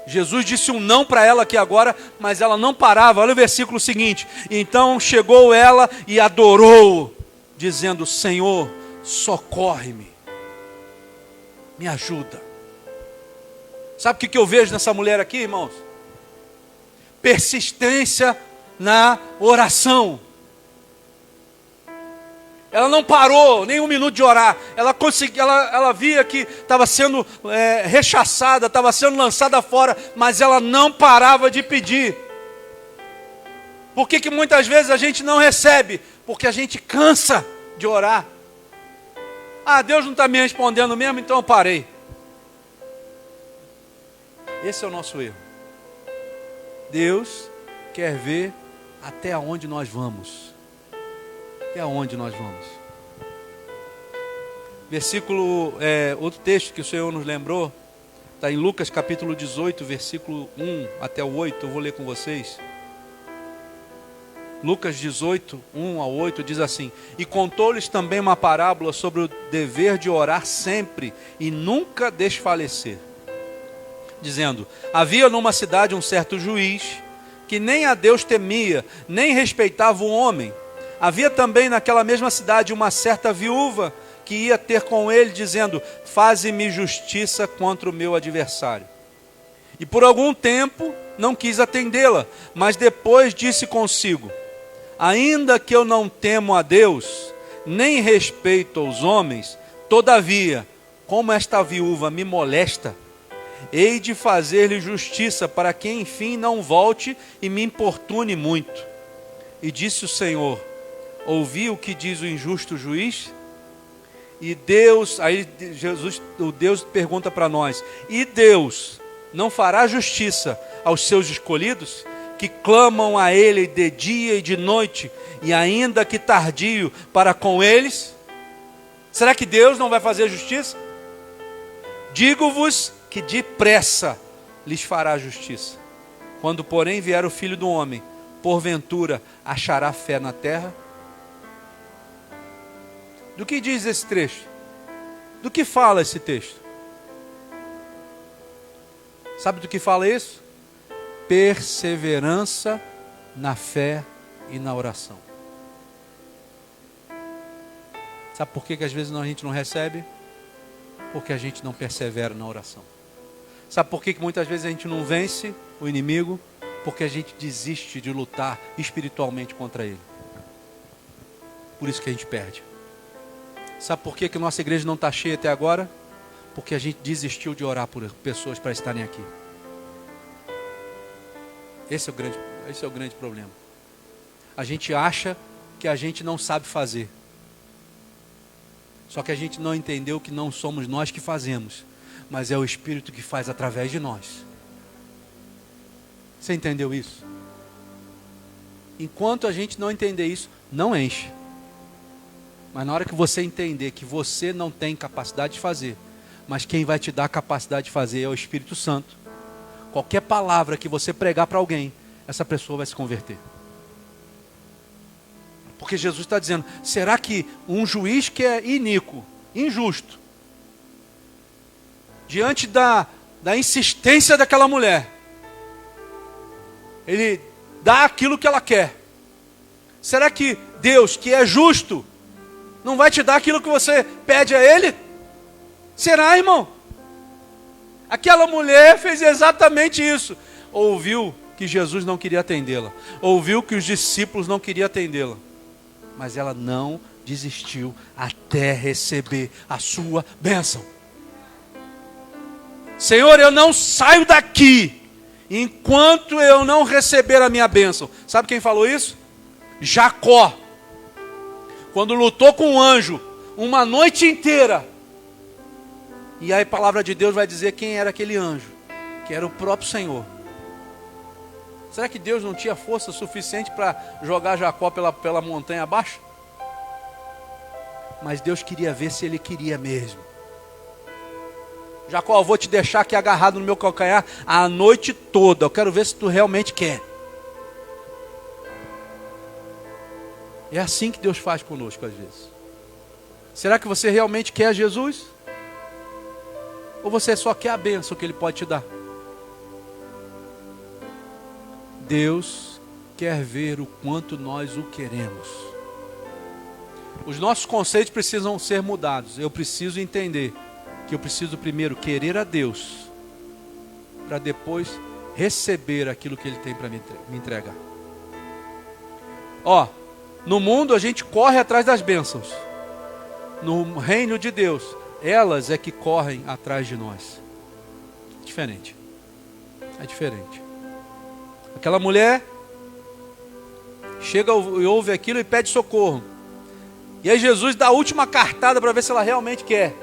Jesus disse um não para ela aqui agora, mas ela não parava. Olha o versículo seguinte. Então chegou ela e adorou, dizendo: Senhor, socorre-me, me ajuda. Sabe o que eu vejo nessa mulher aqui, irmãos? Persistência na oração. Ela não parou nem um minuto de orar. Ela via que estava sendo rechaçada, estava sendo lançada fora, mas ela não parava de pedir. Por que muitas vezes a gente não recebe? Porque a gente cansa de orar. Ah, Deus não está me respondendo mesmo, então eu parei. Esse é o nosso erro. Deus quer ver até onde nós vamos. Até onde nós vamos. Outro texto que o Senhor nos lembrou, está em Lucas capítulo 18, versículo 1 até o 8, eu vou ler com vocês. Lucas 18, 1 a 8 diz assim: E contou-lhes também uma parábola sobre o dever de orar sempre e nunca desfalecer, dizendo: Havia numa cidade um certo juiz, que nem a Deus temia, nem respeitava o homem. Havia também naquela mesma cidade uma certa viúva, que ia ter com ele, dizendo: Faze-me justiça contra o meu adversário. E por algum tempo não quis atendê-la, mas depois disse consigo: Ainda que eu não temo a Deus, nem respeito aos homens, todavia, como esta viúva me molesta, hei de fazer-lhe justiça, para que enfim não volte e me importune muito. E disse o Senhor: Ouvi o que diz o injusto juiz? E Deus, aí o Deus pergunta para nós: E Deus não fará justiça aos seus escolhidos, que clamam a Ele de dia e de noite, e ainda que tardio para com eles? Será que Deus não vai fazer justiça? Digo-vos que depressa lhes fará justiça. Quando, porém, vier o Filho do Homem, porventura achará fé na terra? Do que diz esse trecho? Do que fala esse texto? Sabe do que fala isso? Perseverança na fé e na oração. Sabe por que às vezes a gente não recebe? Porque a gente não persevera na oração. Sabe por que muitas vezes a gente não vence o inimigo? Porque a gente desiste de lutar espiritualmente contra ele. Por isso que a gente perde. Sabe por que nossa igreja não está cheia até agora? Porque a gente desistiu de orar por pessoas para estarem aqui. Esse é o grande problema. A gente acha que a gente não sabe fazer. Só que a gente não entendeu que não somos nós que fazemos, mas é o Espírito que faz através de nós. Você entendeu isso? Enquanto a gente não entender isso, não enche. Mas na hora que você entender que você não tem capacidade de fazer, mas quem vai te dar a capacidade de fazer é o Espírito Santo, qualquer palavra que você pregar para alguém, essa pessoa vai se converter. Porque Jesus está dizendo: será que um juiz que é iníquo, injusto, diante da insistência daquela mulher, ele dá aquilo que ela quer? Será que Deus, que é justo, não vai te dar aquilo que você pede a Ele? Será, irmão? Aquela mulher fez exatamente isso. Ouviu que Jesus não queria atendê-la. Ouviu que os discípulos não queriam atendê-la. Mas ela não desistiu até receber a sua bênção. Senhor, eu não saio daqui enquanto eu não receber a minha bênção. Sabe quem falou isso? Jacó. Quando lutou com o anjo uma noite inteira. E aí a palavra de Deus vai dizer quem era aquele anjo. Que era o próprio Senhor. Será que Deus não tinha força suficiente para jogar Jacó pela montanha abaixo? Mas Deus queria ver se ele queria mesmo. Jacó, eu vou te deixar aqui agarrado no meu calcanhar a noite toda. Eu quero ver se tu realmente quer. É assim que Deus faz conosco às vezes. Será que você realmente quer Jesus? Ou você só quer a bênção que Ele pode te dar? Deus quer ver o quanto nós o queremos. Os nossos conceitos precisam ser mudados. Eu preciso entender que eu preciso primeiro querer a Deus, para depois receber aquilo que Ele tem para me entregar. Ó, no mundo a gente corre atrás das bênçãos. No reino de Deus, elas é que correm atrás de nós. Diferente. É diferente. Aquela mulher chega e ouve aquilo e pede socorro. E aí Jesus dá a última cartada para ver se ela realmente quer.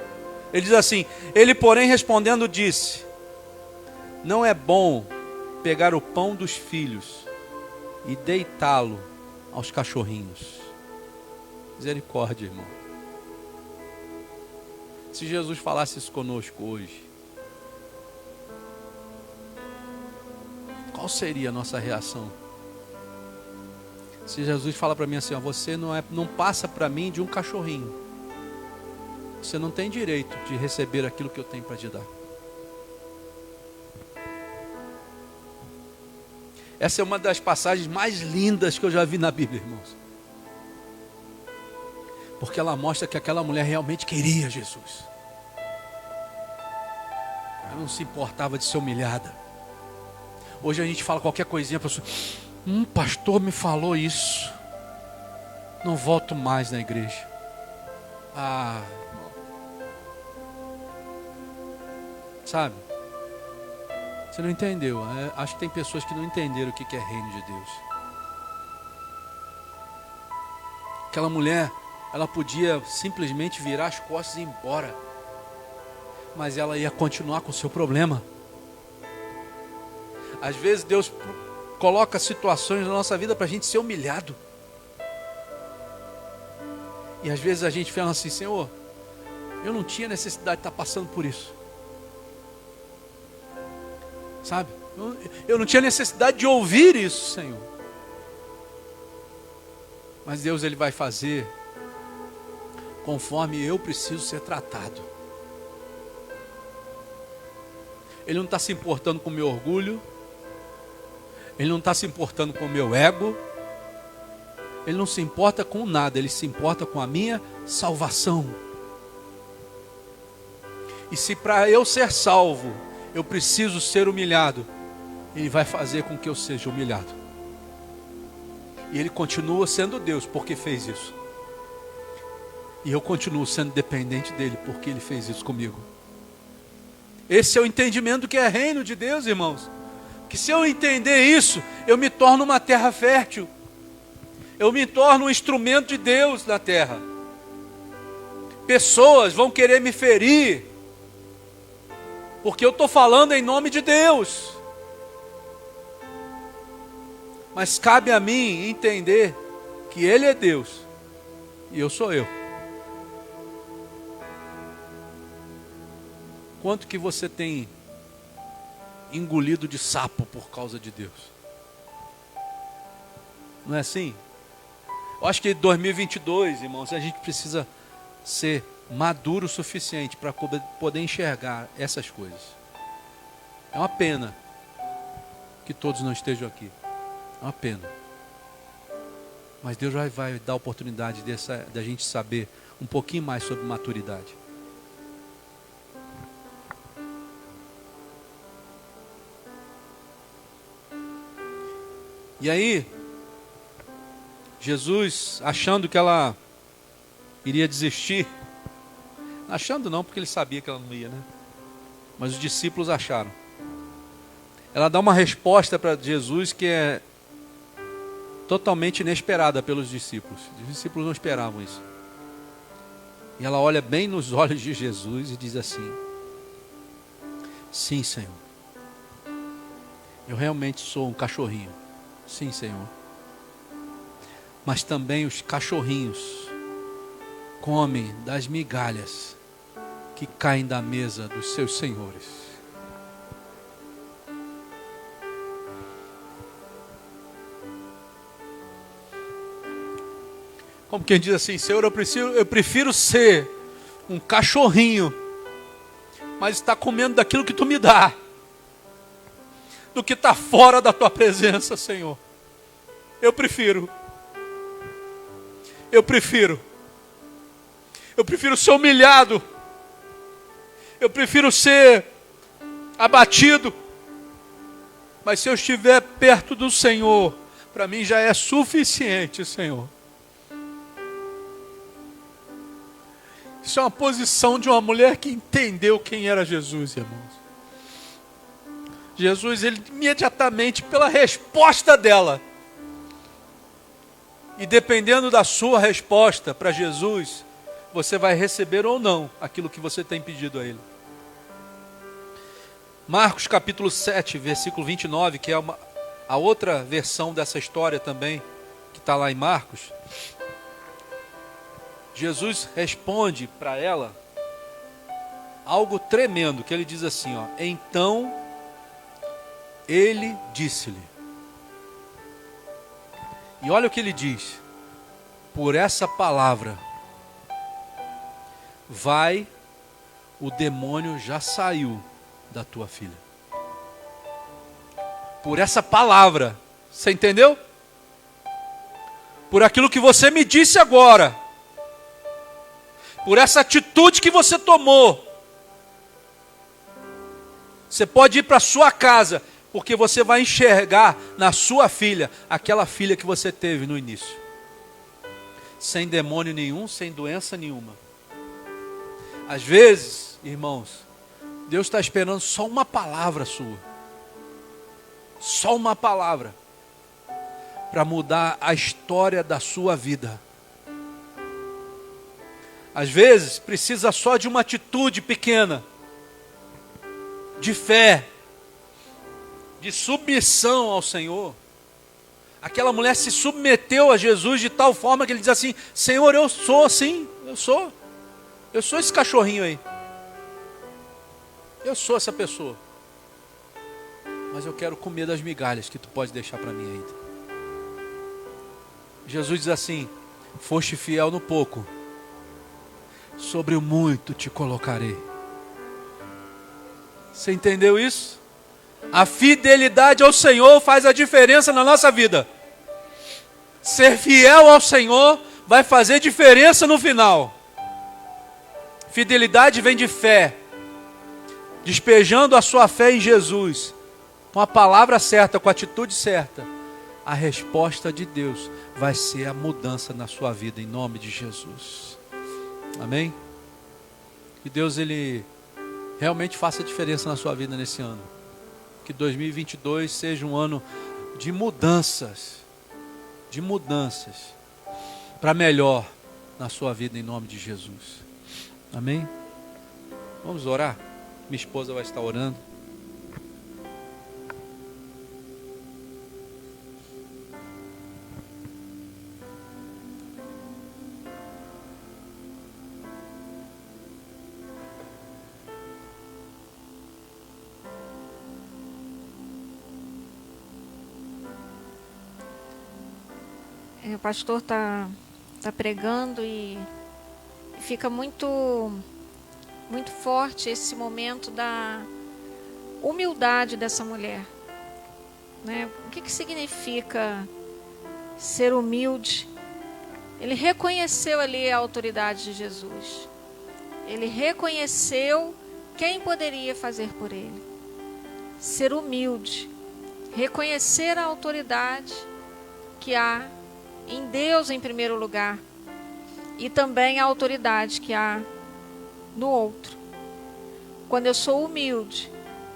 Ele diz assim: ele, porém, respondendo, disse: não é bom pegar o pão dos filhos e deitá-lo aos cachorrinhos. Misericórdia, irmão. Se Jesus falasse isso conosco hoje, qual seria a nossa reação? Se Jesus fala para mim assim: ó, você não passa para mim de um cachorrinho, você não tem direito de receber aquilo que eu tenho para te dar. Essa é uma das passagens mais lindas que eu já vi na Bíblia, irmãos. Porque ela mostra que aquela mulher realmente queria Jesus. Ela não se importava de ser humilhada. Hoje a gente fala qualquer coisinha, a pessoa: pastor me falou isso, não volto mais na igreja. Sabe? Você não entendeu. Acho que tem pessoas que não entenderam o que é reino de Deus. Aquela mulher, ela podia simplesmente virar as costas e ir embora, mas ela ia continuar com o seu problema. Às vezes Deus coloca situações na nossa vida para a gente ser humilhado. E às vezes a gente fala assim: Senhor, eu não tinha necessidade de estar passando por isso. Sabe? Eu não tinha necessidade de ouvir isso, Senhor. Mas Deus, Ele vai fazer conforme eu preciso ser tratado. Ele não está se importando com o meu orgulho. Ele não está se importando com o meu ego. Ele não se importa com nada. Ele se importa com a minha salvação. E se para eu ser salvo eu preciso ser humilhado, Ele vai fazer com que eu seja humilhado. E Ele continua sendo Deus porque fez isso. E eu continuo sendo dependente dEle porque Ele fez isso comigo. Esse é o entendimento do que é reino de Deus, irmãos. Que se eu entender isso, eu me torno uma terra fértil. Eu me torno um instrumento de Deus na terra. Pessoas vão querer me ferir, porque eu estou falando em nome de Deus. Mas cabe a mim entender que Ele é Deus e eu sou eu. Quanto que você tem engolido de sapo por causa de Deus? Não é assim? Eu acho que em 2022, irmãos, a gente precisa ser maduro o suficiente para poder enxergar essas coisas. É uma pena que todos não estejam aqui. É uma pena. Mas Deus vai dar a oportunidade da gente saber um pouquinho mais sobre maturidade. E aí, Jesus, achando que ela iria desistir, achando não, porque ele sabia que ela não ia, né? Mas os discípulos acharam. Ela dá uma resposta para Jesus que é totalmente inesperada pelos discípulos. Os discípulos não esperavam isso. E ela olha bem nos olhos de Jesus e diz assim: sim, Senhor, eu realmente sou um cachorrinho. Sim, Senhor. Mas também os cachorrinhos comem das migalhas que caem da mesa dos seus senhores. Como quem diz assim: Senhor, eu prefiro ser um cachorrinho mas está comendo daquilo que tu me dá, do que está fora da tua presença, Senhor. Eu prefiro ser humilhado, eu prefiro ser abatido, mas se eu estiver perto do Senhor, para mim já é suficiente, Senhor. Isso é uma posição de uma mulher que entendeu quem era Jesus, irmãos. Jesus, ele imediatamente, pela resposta dela, e dependendo da sua resposta para Jesus, você vai receber ou não aquilo que você tem pedido a Ele. Marcos capítulo 7, versículo 29, que é a outra versão dessa história também, que está lá em Marcos. Jesus responde para ela algo tremendo, que ele diz assim, ó: então ele disse-lhe. E olha o que ele diz: por essa palavra, vai, o demônio já saiu da tua filha. Por essa palavra, você entendeu? Por aquilo que você me disse agora, por essa atitude que você tomou, você pode ir para a sua casa, porque você vai enxergar na sua filha aquela filha que você teve no início, sem demônio nenhum, sem doença nenhuma. Às vezes, irmãos, Deus está esperando só uma palavra sua, só uma palavra, para mudar a história da sua vida. Às vezes, precisa só de uma atitude pequena, de fé, de submissão ao Senhor. Aquela mulher se submeteu a Jesus de tal forma que ele diz assim: Senhor, eu sou assim, eu sou esse cachorrinho aí, eu sou essa pessoa, mas eu quero comer das migalhas que tu pode deixar para mim ainda. Jesus diz assim: foste fiel no pouco, sobre o muito te colocarei. Você entendeu isso? A fidelidade ao Senhor faz a diferença na nossa vida. Ser fiel ao Senhor vai fazer diferença no final. Fidelidade vem de fé, despejando a sua fé em Jesus, com a palavra certa, com a atitude certa. A resposta de Deus vai ser a mudança na sua vida, em nome de Jesus. Amém? Que Deus, Ele realmente faça diferença na sua vida nesse ano. Que 2022 seja um ano de mudanças, para melhor na sua vida, em nome de Jesus. Amém? Vamos orar? Minha esposa vai estar orando. O pastor está pregando e fica muito forte esse momento da humildade dessa mulher, né? O que significa ser humilde? Ele reconheceu ali a autoridade de Jesus. Ele reconheceu quem poderia fazer por ele. Ser humilde, reconhecer a autoridade que há em Deus em primeiro lugar, e também a autoridade que há no outro. Quando eu sou humilde,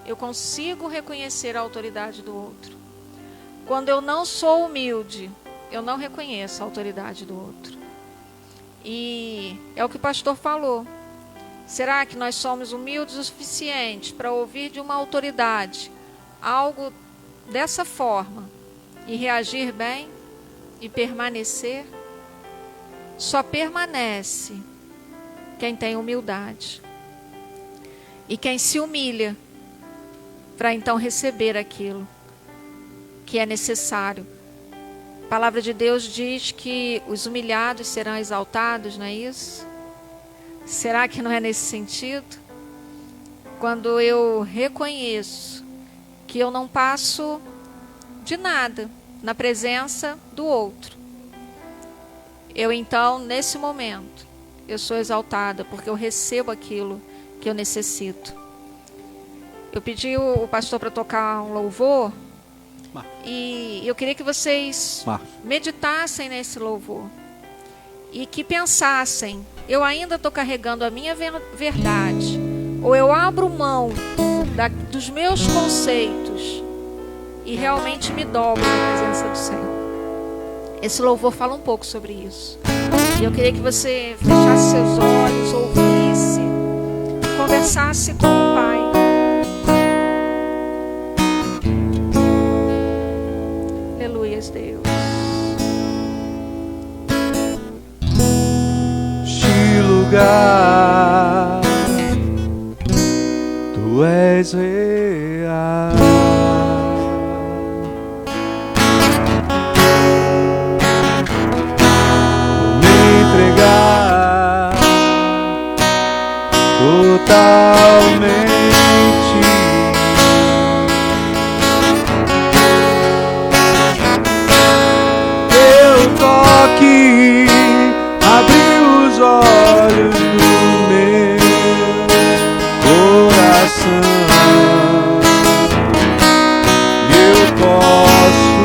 eu consigo reconhecer a autoridade do outro. Quando eu não sou humilde, eu não reconheço a autoridade do outro. E é o que o pastor falou. Será que nós somos humildes o suficiente para ouvir de uma autoridade algo dessa forma e reagir bem? E permanecer? Só permanece quem tem humildade e quem se humilha para então receber aquilo que é necessário. A palavra de Deus diz que os humilhados serão exaltados, não é isso? Será que não é nesse sentido? quando eu reconheço que eu não passo de nada na presença do outro, eu então, nesse momento, eu sou exaltada, porque eu recebo aquilo que eu necessito. Eu pedi o pastor para tocar um louvor, e eu queria que vocês meditassem nesse louvor e que pensassem: eu ainda estou carregando a minha verdade, ou eu abro mão dos meus conceitos e realmente me dobro na presença do Senhor. Esse louvor fala um pouco sobre isso. E eu queria que você fechasse seus olhos, ouvisse, conversasse com o Pai. Aleluias, Deus. Este lugar, Tu és real. Totalmente Teu toque abriu os olhos do meu coração, e eu posso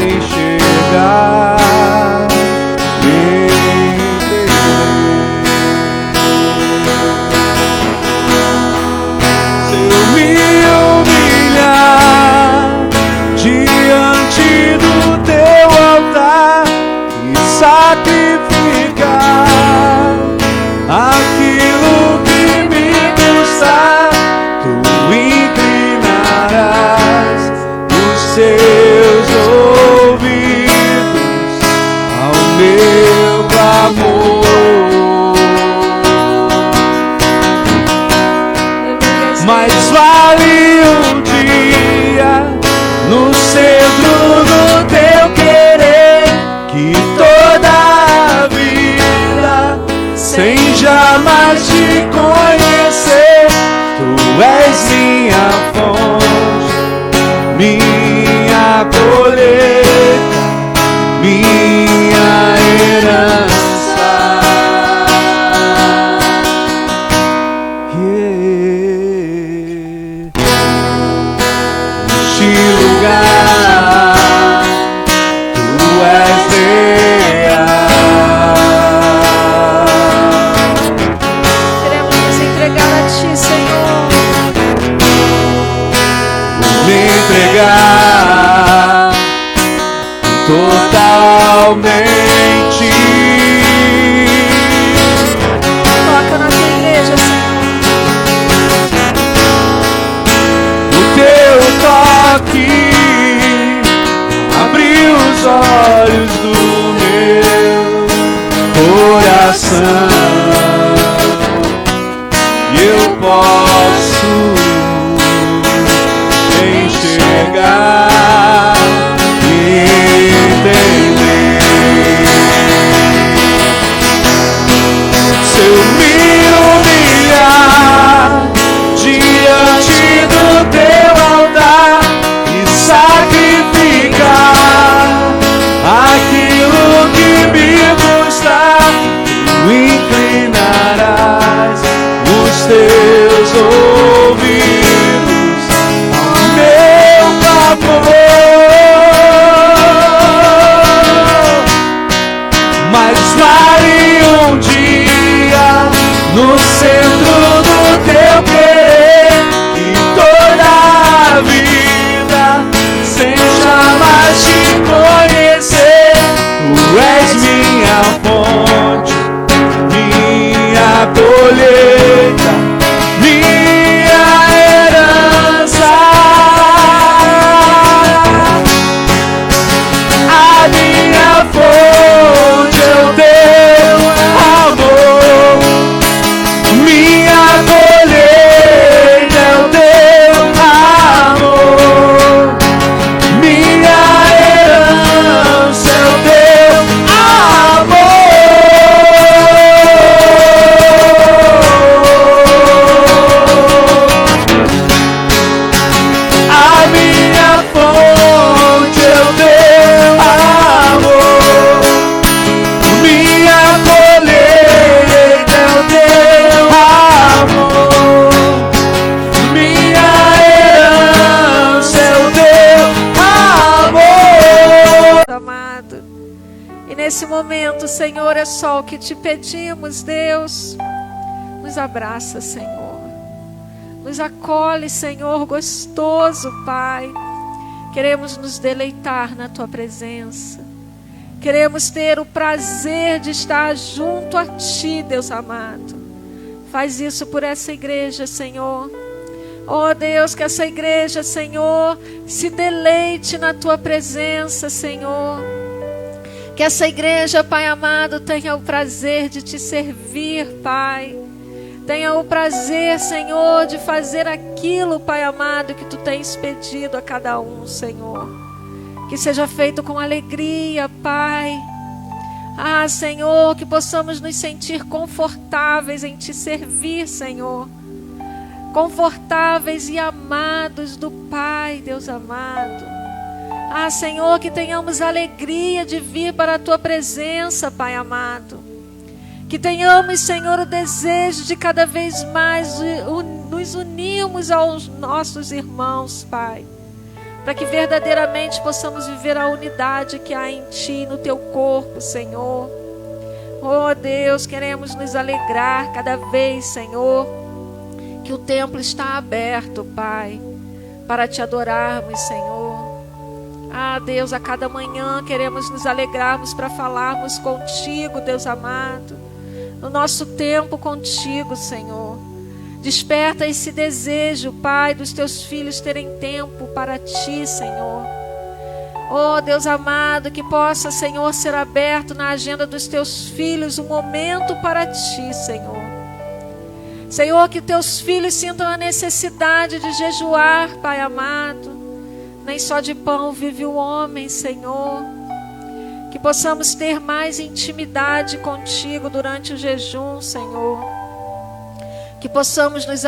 enxergar. Sacrificar aquilo que me custa, Tu inclinarás os Teus ouvidos ao meu clamor. Mais vale um dia no centro do Teu querer que toda a vida, sem jamais te conhecer. Tu és minha fonte, minha colheita, minha herança. Este lugar, Tu és real. Queremos nos entregar a Ti, Senhor. Vou me entregar totalmente. Toca na Tua igreja, Senhor. O Teu toque abriu os olhos do meu coração, e eu posso enxergar e entender. Se eu me humilhar diante do Teu altar e sacrificar aquilo que me custa, Tu inclinarás os Teus ouvidos ao meu clamor. fonte é o teu amor. Minha colheita é o teu amor. Minha herança é o teu amor. Amado, e nesse momento, Senhor, é só o que te pedimos, Deus. Nos abraça, Senhor. Nos acolhe, Senhor, gostoso, Pai. Queremos nos deleitar na Tua presença. Queremos ter o prazer de estar junto a Ti, Deus amado. Faz isso por essa igreja, Senhor. Oh, Deus, que essa igreja, Senhor, se deleite na Tua presença, Senhor. Que essa igreja, Pai amado, tenha o prazer de Te servir, Pai. Tenha o prazer, Senhor, de fazer aquilo, Pai amado, que Tu tens pedido a cada um, Senhor. Que seja feito com alegria, Pai. Ah, Senhor, que possamos nos sentir confortáveis em Te servir, Senhor. Confortáveis e amados do Pai, Deus amado. Ah, Senhor, que tenhamos alegria de vir para a Tua presença, Pai amado. Que tenhamos, Senhor, o desejo de cada vez mais nos unirmos aos nossos irmãos, Pai. Para que verdadeiramente possamos viver a unidade que há em Ti, no Teu corpo, Senhor. Oh, Deus, queremos nos alegrar cada vez, Senhor, que o templo está aberto, Pai, para Te adorarmos, Senhor. Ah, Deus, a cada manhã queremos nos alegrarmos para falarmos contigo, Deus amado. No nosso tempo contigo, Senhor. Desperta esse desejo, Pai, dos Teus filhos terem tempo para Ti, Senhor. Oh, Deus amado, que possa, Senhor, ser aberto na agenda dos Teus filhos um momento para Ti, Senhor. Senhor, que Teus filhos sintam a necessidade de jejuar, Pai amado. Nem só de pão vive o homem, Senhor. Que possamos ter mais intimidade contigo durante o jejum, Senhor. Que possamos nos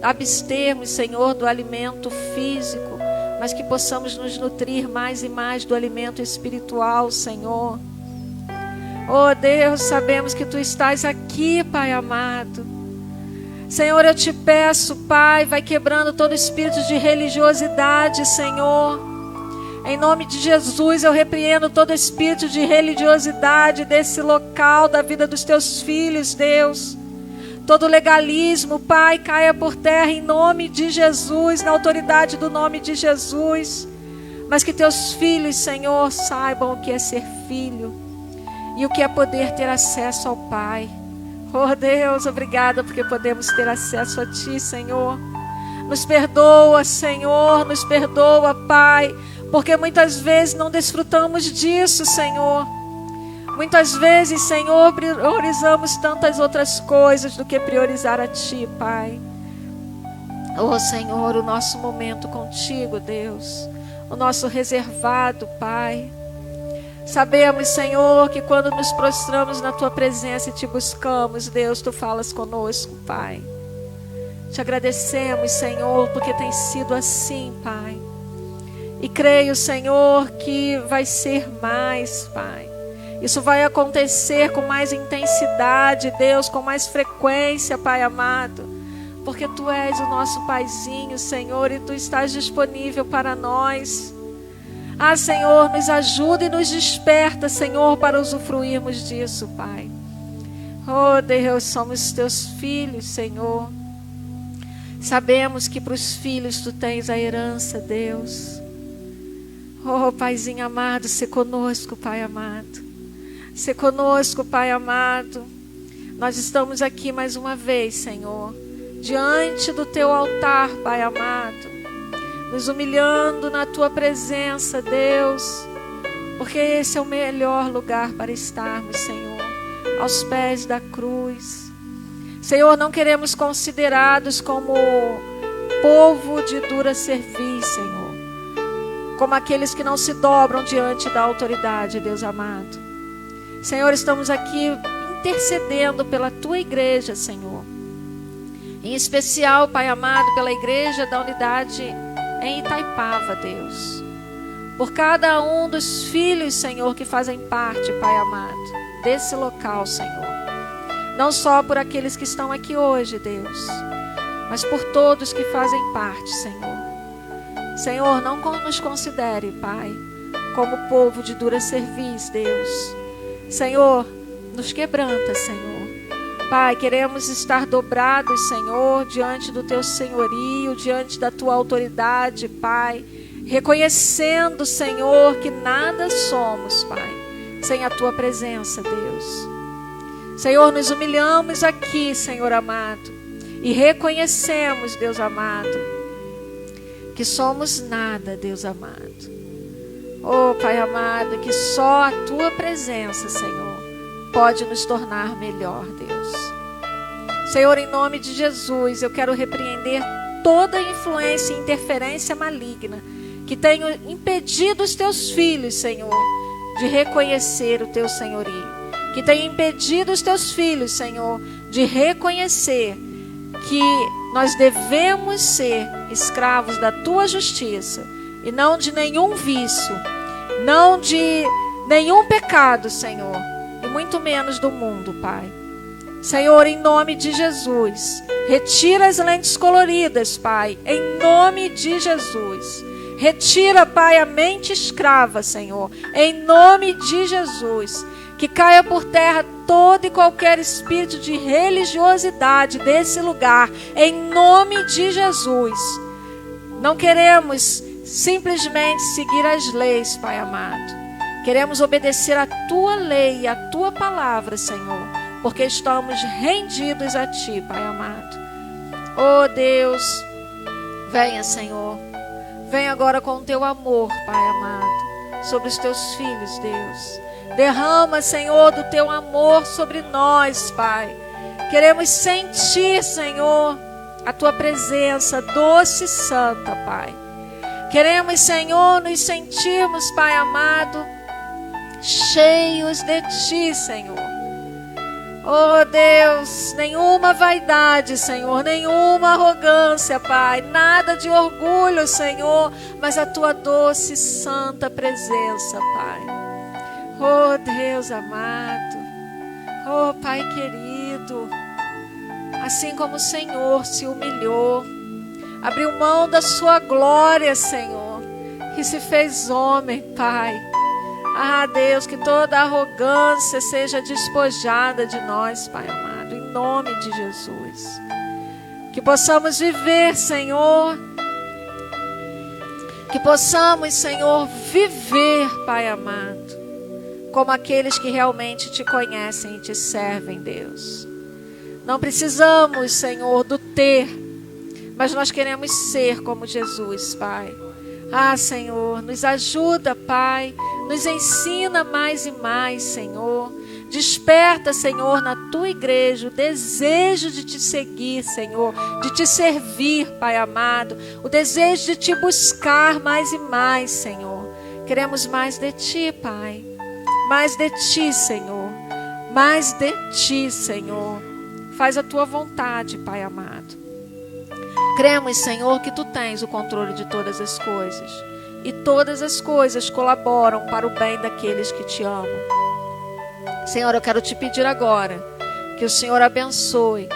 abstermos, Senhor, do alimento físico, mas que possamos nos nutrir mais e mais do alimento espiritual, Senhor. Oh, Deus, sabemos que Tu estás aqui, Pai amado. Senhor, eu Te peço, Pai, vai quebrando todo espírito de religiosidade, Senhor. Em nome de Jesus, eu repreendo todo espírito de religiosidade desse local, da vida dos Teus filhos, Deus. Todo legalismo, Pai, caia por terra em nome de Jesus, na autoridade do nome de Jesus. Mas que Teus filhos, Senhor, saibam o que é ser filho e o que é poder ter acesso ao Pai. Oh, Deus, obrigada porque podemos ter acesso a Ti, Senhor. Nos perdoa, Senhor, nos perdoa, Pai, porque muitas vezes não desfrutamos disso, Senhor. Muitas vezes, Senhor, priorizamos tantas outras coisas do que priorizar a Ti, Pai. Oh, Senhor, o nosso momento contigo, Deus, o nosso reservado, Pai. Sabemos, Senhor, que quando nos prostramos na Tua presença e Te buscamos, Deus, Tu falas conosco, Pai. Te agradecemos, Senhor, porque tem sido assim, Pai. E creio, Senhor, que vai ser mais, Pai. Isso vai acontecer com mais intensidade, Deus, com mais frequência, Pai amado. Porque Tu és o nosso Paizinho, Senhor, e Tu estás disponível para nós. Ah, Senhor, nos ajuda e nos desperta, Senhor, para usufruirmos disso, Pai. Oh, Deus, somos Teus filhos, Senhor. Sabemos que para os filhos Tu tens a herança, Deus. Oh, Paizinho amado, se conosco, Pai amado. Se conosco, Pai amado. Nós estamos aqui mais uma vez, Senhor, diante do Teu altar, Pai amado, nos humilhando na Tua presença, Deus, porque esse é o melhor lugar para estarmos, Senhor, aos pés da cruz. Senhor, não queremos considerados como povo de dura cerviz, Senhor, como aqueles que não se dobram diante da autoridade, Deus amado. Senhor, estamos aqui intercedendo pela Tua igreja, Senhor. Em especial, Pai amado, pela igreja da unidade em Itaipava, Deus. Por cada um dos filhos, Senhor, que fazem parte, Pai amado, desse local, Senhor. Não só por aqueles que estão aqui hoje, Deus, mas por todos que fazem parte, Senhor. Senhor, não nos considere, Pai, como povo de dura cerviz, Deus. Senhor, nos quebranta, Senhor. Pai, queremos estar dobrados, Senhor, diante do Teu senhorio, diante da Tua autoridade, Pai. Reconhecendo, Senhor, que nada somos, Pai, sem a Tua presença, Deus. Senhor, nos humilhamos aqui, Senhor amado, e reconhecemos, Deus amado, que somos nada, Deus amado. Oh, Pai amado, que só a Tua presença, Senhor, pode nos tornar melhor, Deus. Senhor, em nome de Jesus, eu quero repreender toda influência e interferência maligna que tenham impedido os Teus filhos, Senhor, de reconhecer o Teu senhorio. Que tenham impedido os Teus filhos, Senhor, de reconhecer que nós devemos ser escravos da Tua justiça e não de nenhum vício, não de nenhum pecado, Senhor, e muito menos do mundo, Pai. Senhor, em nome de Jesus, retira as lentes coloridas, Pai, em nome de Jesus. Retira, Pai, a mente escrava, Senhor, em nome de Jesus. Que caia por terra todo e qualquer espírito de religiosidade desse lugar, em nome de Jesus. Não queremos simplesmente seguir as leis, Pai amado. Queremos obedecer a Tua lei e a Tua palavra, Senhor, porque estamos rendidos a Ti, Pai amado. Oh Deus, venha, Senhor. Vem agora com o Teu amor, Pai amado, sobre os Teus filhos, Deus. Derrama, Senhor, do Teu amor sobre nós, Pai. Queremos sentir, Senhor, a Tua presença doce e santa, Pai. Queremos, Senhor, nos sentirmos, Pai amado, cheios de Ti, Senhor. Oh Deus, nenhuma vaidade, Senhor, nenhuma arrogância, Pai, nada de orgulho, Senhor, mas a Tua doce e santa presença, Pai. Oh Deus amado, oh Pai querido, assim como o Senhor se humilhou, abriu mão da Sua glória, Senhor, e se fez homem, Pai. Ah, Deus, que toda arrogância seja despojada de nós, Pai amado, em nome de Jesus. Que possamos viver, Senhor. Que possamos, Senhor, viver, Pai amado, como aqueles que realmente Te conhecem e Te servem, Deus. Não precisamos, Senhor, do ter, mas nós queremos ser como Jesus, Pai. Ah, Senhor, nos ajuda, Pai, nos ensina mais e mais, Senhor. Desperta, Senhor, na Tua igreja o desejo de Te seguir, Senhor, de Te servir, Pai amado, o desejo de Te buscar mais e mais, Senhor. Queremos mais de Ti, Pai, mais de Ti, Senhor, mais de Ti, Senhor. Faz a Tua vontade, Pai amado. Cremos, Senhor, que Tu tens o controle de todas as coisas. E todas as coisas colaboram para o bem daqueles que Te amam. Senhor, eu quero Te pedir agora que o Senhor abençoe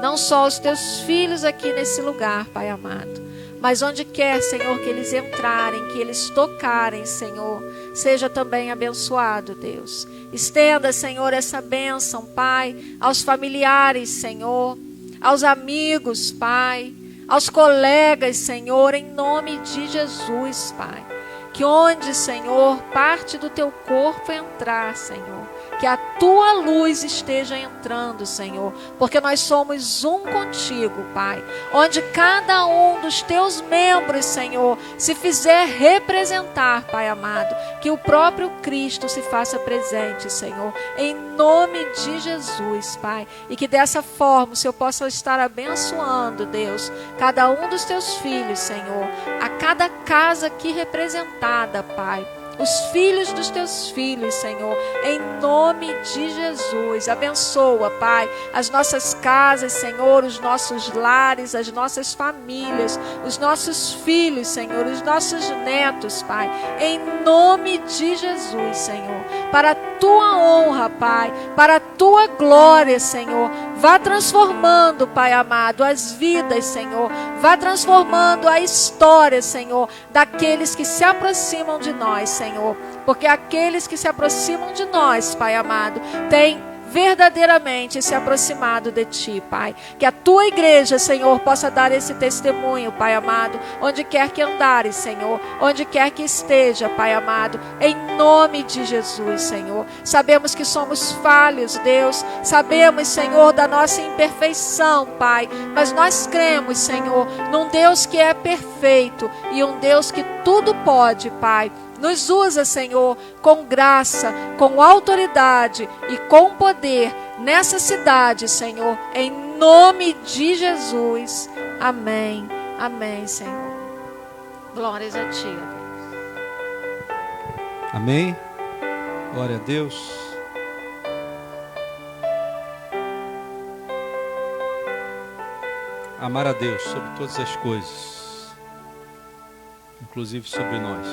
não só os Teus filhos aqui nesse lugar, Pai amado, mas onde quer, Senhor, que eles entrarem, que eles tocarem, Senhor, seja também abençoado, Deus. Estenda, Senhor, essa bênção, Pai, aos familiares, Senhor, aos amigos, Pai, aos colegas, Senhor, em nome de Jesus, Pai. Que onde, Senhor, parte do Teu corpo entrar, Senhor, que a Tua luz esteja entrando, Senhor, porque nós somos um contigo, Pai. Onde cada um dos Teus membros, Senhor, se fizer representar, Pai amado, que o próprio Cristo se faça presente, Senhor, em nome de Jesus, Pai. E que dessa forma o Senhor possa estar abençoando, Deus, cada um dos Teus filhos, Senhor, a cada casa aqui representada, Pai. os filhos dos teus filhos, Senhor, em nome de Jesus. Abençoa, Pai, as nossas casas, Senhor, os nossos lares, as nossas famílias, os nossos filhos, Senhor, os nossos netos, Pai, em nome de Jesus, Senhor, para a tua honra, Pai, para a tua glória, Senhor. Vá transformando, Pai amado, as vidas, Senhor. Vá transformando a história, Senhor, daqueles que se aproximam de nós, Senhor. Porque aqueles que se aproximam de nós, Pai amado, têm verdadeiramente se aproximado de Ti, Pai. Que a Tua igreja, Senhor, possa dar esse testemunho, Pai amado, onde quer que andares, Senhor, onde quer que esteja, Pai amado, em nome de Jesus, Senhor. Sabemos que somos falhos, Deus, sabemos, Senhor, da nossa imperfeição, Pai, mas nós cremos, Senhor, num Deus que é perfeito e um Deus que tudo pode, Pai. Nos usa, Senhor, com graça, com autoridade e com poder nessa cidade, Senhor, em nome de Jesus. Amém. Amém, Senhor. Glórias a Ti, Deus. Amém. Glória a Deus. Amar a Deus sobre todas as coisas, inclusive sobre nós.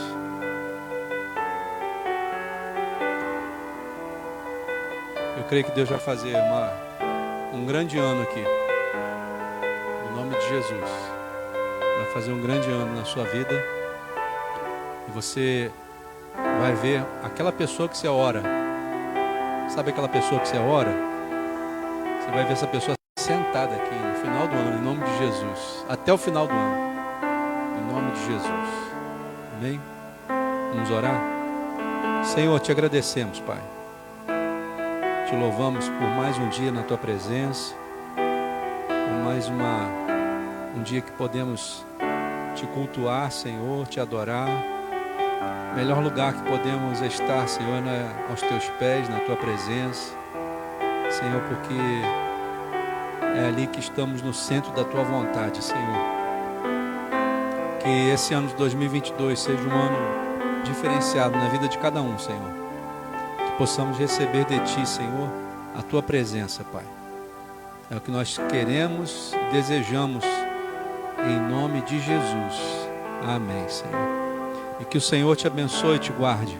Eu creio que Deus vai fazer um grande ano aqui, em nome de Jesus. Vai fazer um grande ano na sua vida. E você vai ver aquela pessoa que você ora. Sabe aquela pessoa que você ora? Você vai ver essa pessoa sentada aqui no final do ano, em nome de Jesus. Até o final do ano, em nome de Jesus. Amém? Vamos orar? Senhor, te agradecemos, Pai. Te louvamos por mais um dia na Tua presença, por mais um dia que podemos Te cultuar, Senhor, Te adorar. O melhor lugar que podemos estar, Senhor, é aos Teus pés, na Tua presença, Senhor, porque é ali que estamos no centro da Tua vontade, Senhor. Que esse ano de 2022 seja um ano diferenciado na vida de cada um, Senhor. Possamos receber de Ti, Senhor, a Tua presença, Pai. É o que nós queremos e desejamos, em nome de Jesus. Amém, Senhor. E que o Senhor te abençoe e te guarde.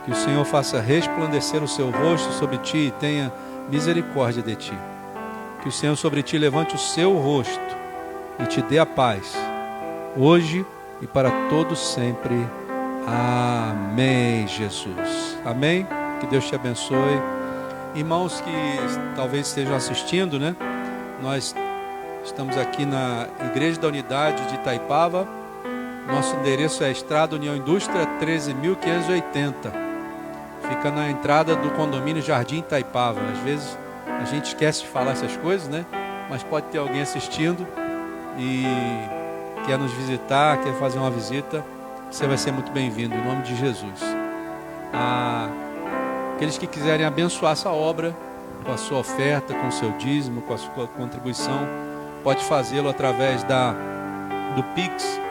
Que o Senhor faça resplandecer o seu rosto sobre ti e tenha misericórdia de ti. Que o Senhor sobre ti levante o seu rosto e te dê a paz, hoje e para todos sempre. Amém, Jesus. Amém. Que Deus te abençoe. Irmãos que talvez estejam assistindo, né? Nós estamos aqui na Igreja da Unidade de Itaipava. Nosso endereço é Estrada União Indústria 13.580. Fica na entrada do condomínio Jardim Itaipava. Às vezes a gente esquece de falar essas coisas, né? Mas pode ter alguém assistindo e quer nos visitar, quer fazer uma visita. Você vai ser muito bem-vindo, em nome de Jesus. Aqueles que quiserem abençoar essa obra, com a sua oferta, com o seu dízimo, com a sua contribuição, pode fazê-lo através do Pix,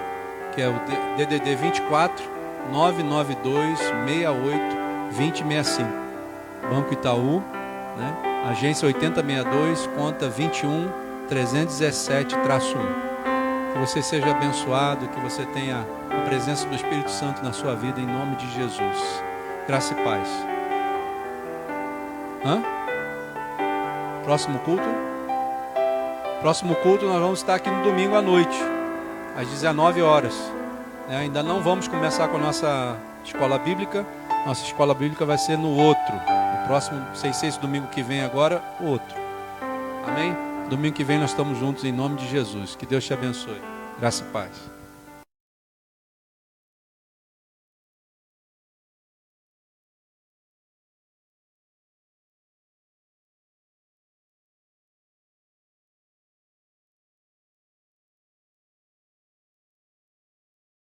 que é o DDD 24 992 68 2065. Banco Itaú, né? Agência 8062, conta 21 317-1. Que você seja abençoado, que você tenha a presença do Espírito Santo na sua vida, em nome de Jesus. Graça e paz. Próximo culto? Próximo culto nós vamos estar aqui no domingo à noite, às 19 horas. Ainda não vamos começar com a nossa escola bíblica. Nossa escola bíblica vai ser no outro. No próximo, sei se esse domingo que vem agora, o outro. Amém? Domingo que vem nós estamos juntos em nome de Jesus. Que Deus te abençoe. Graça e paz.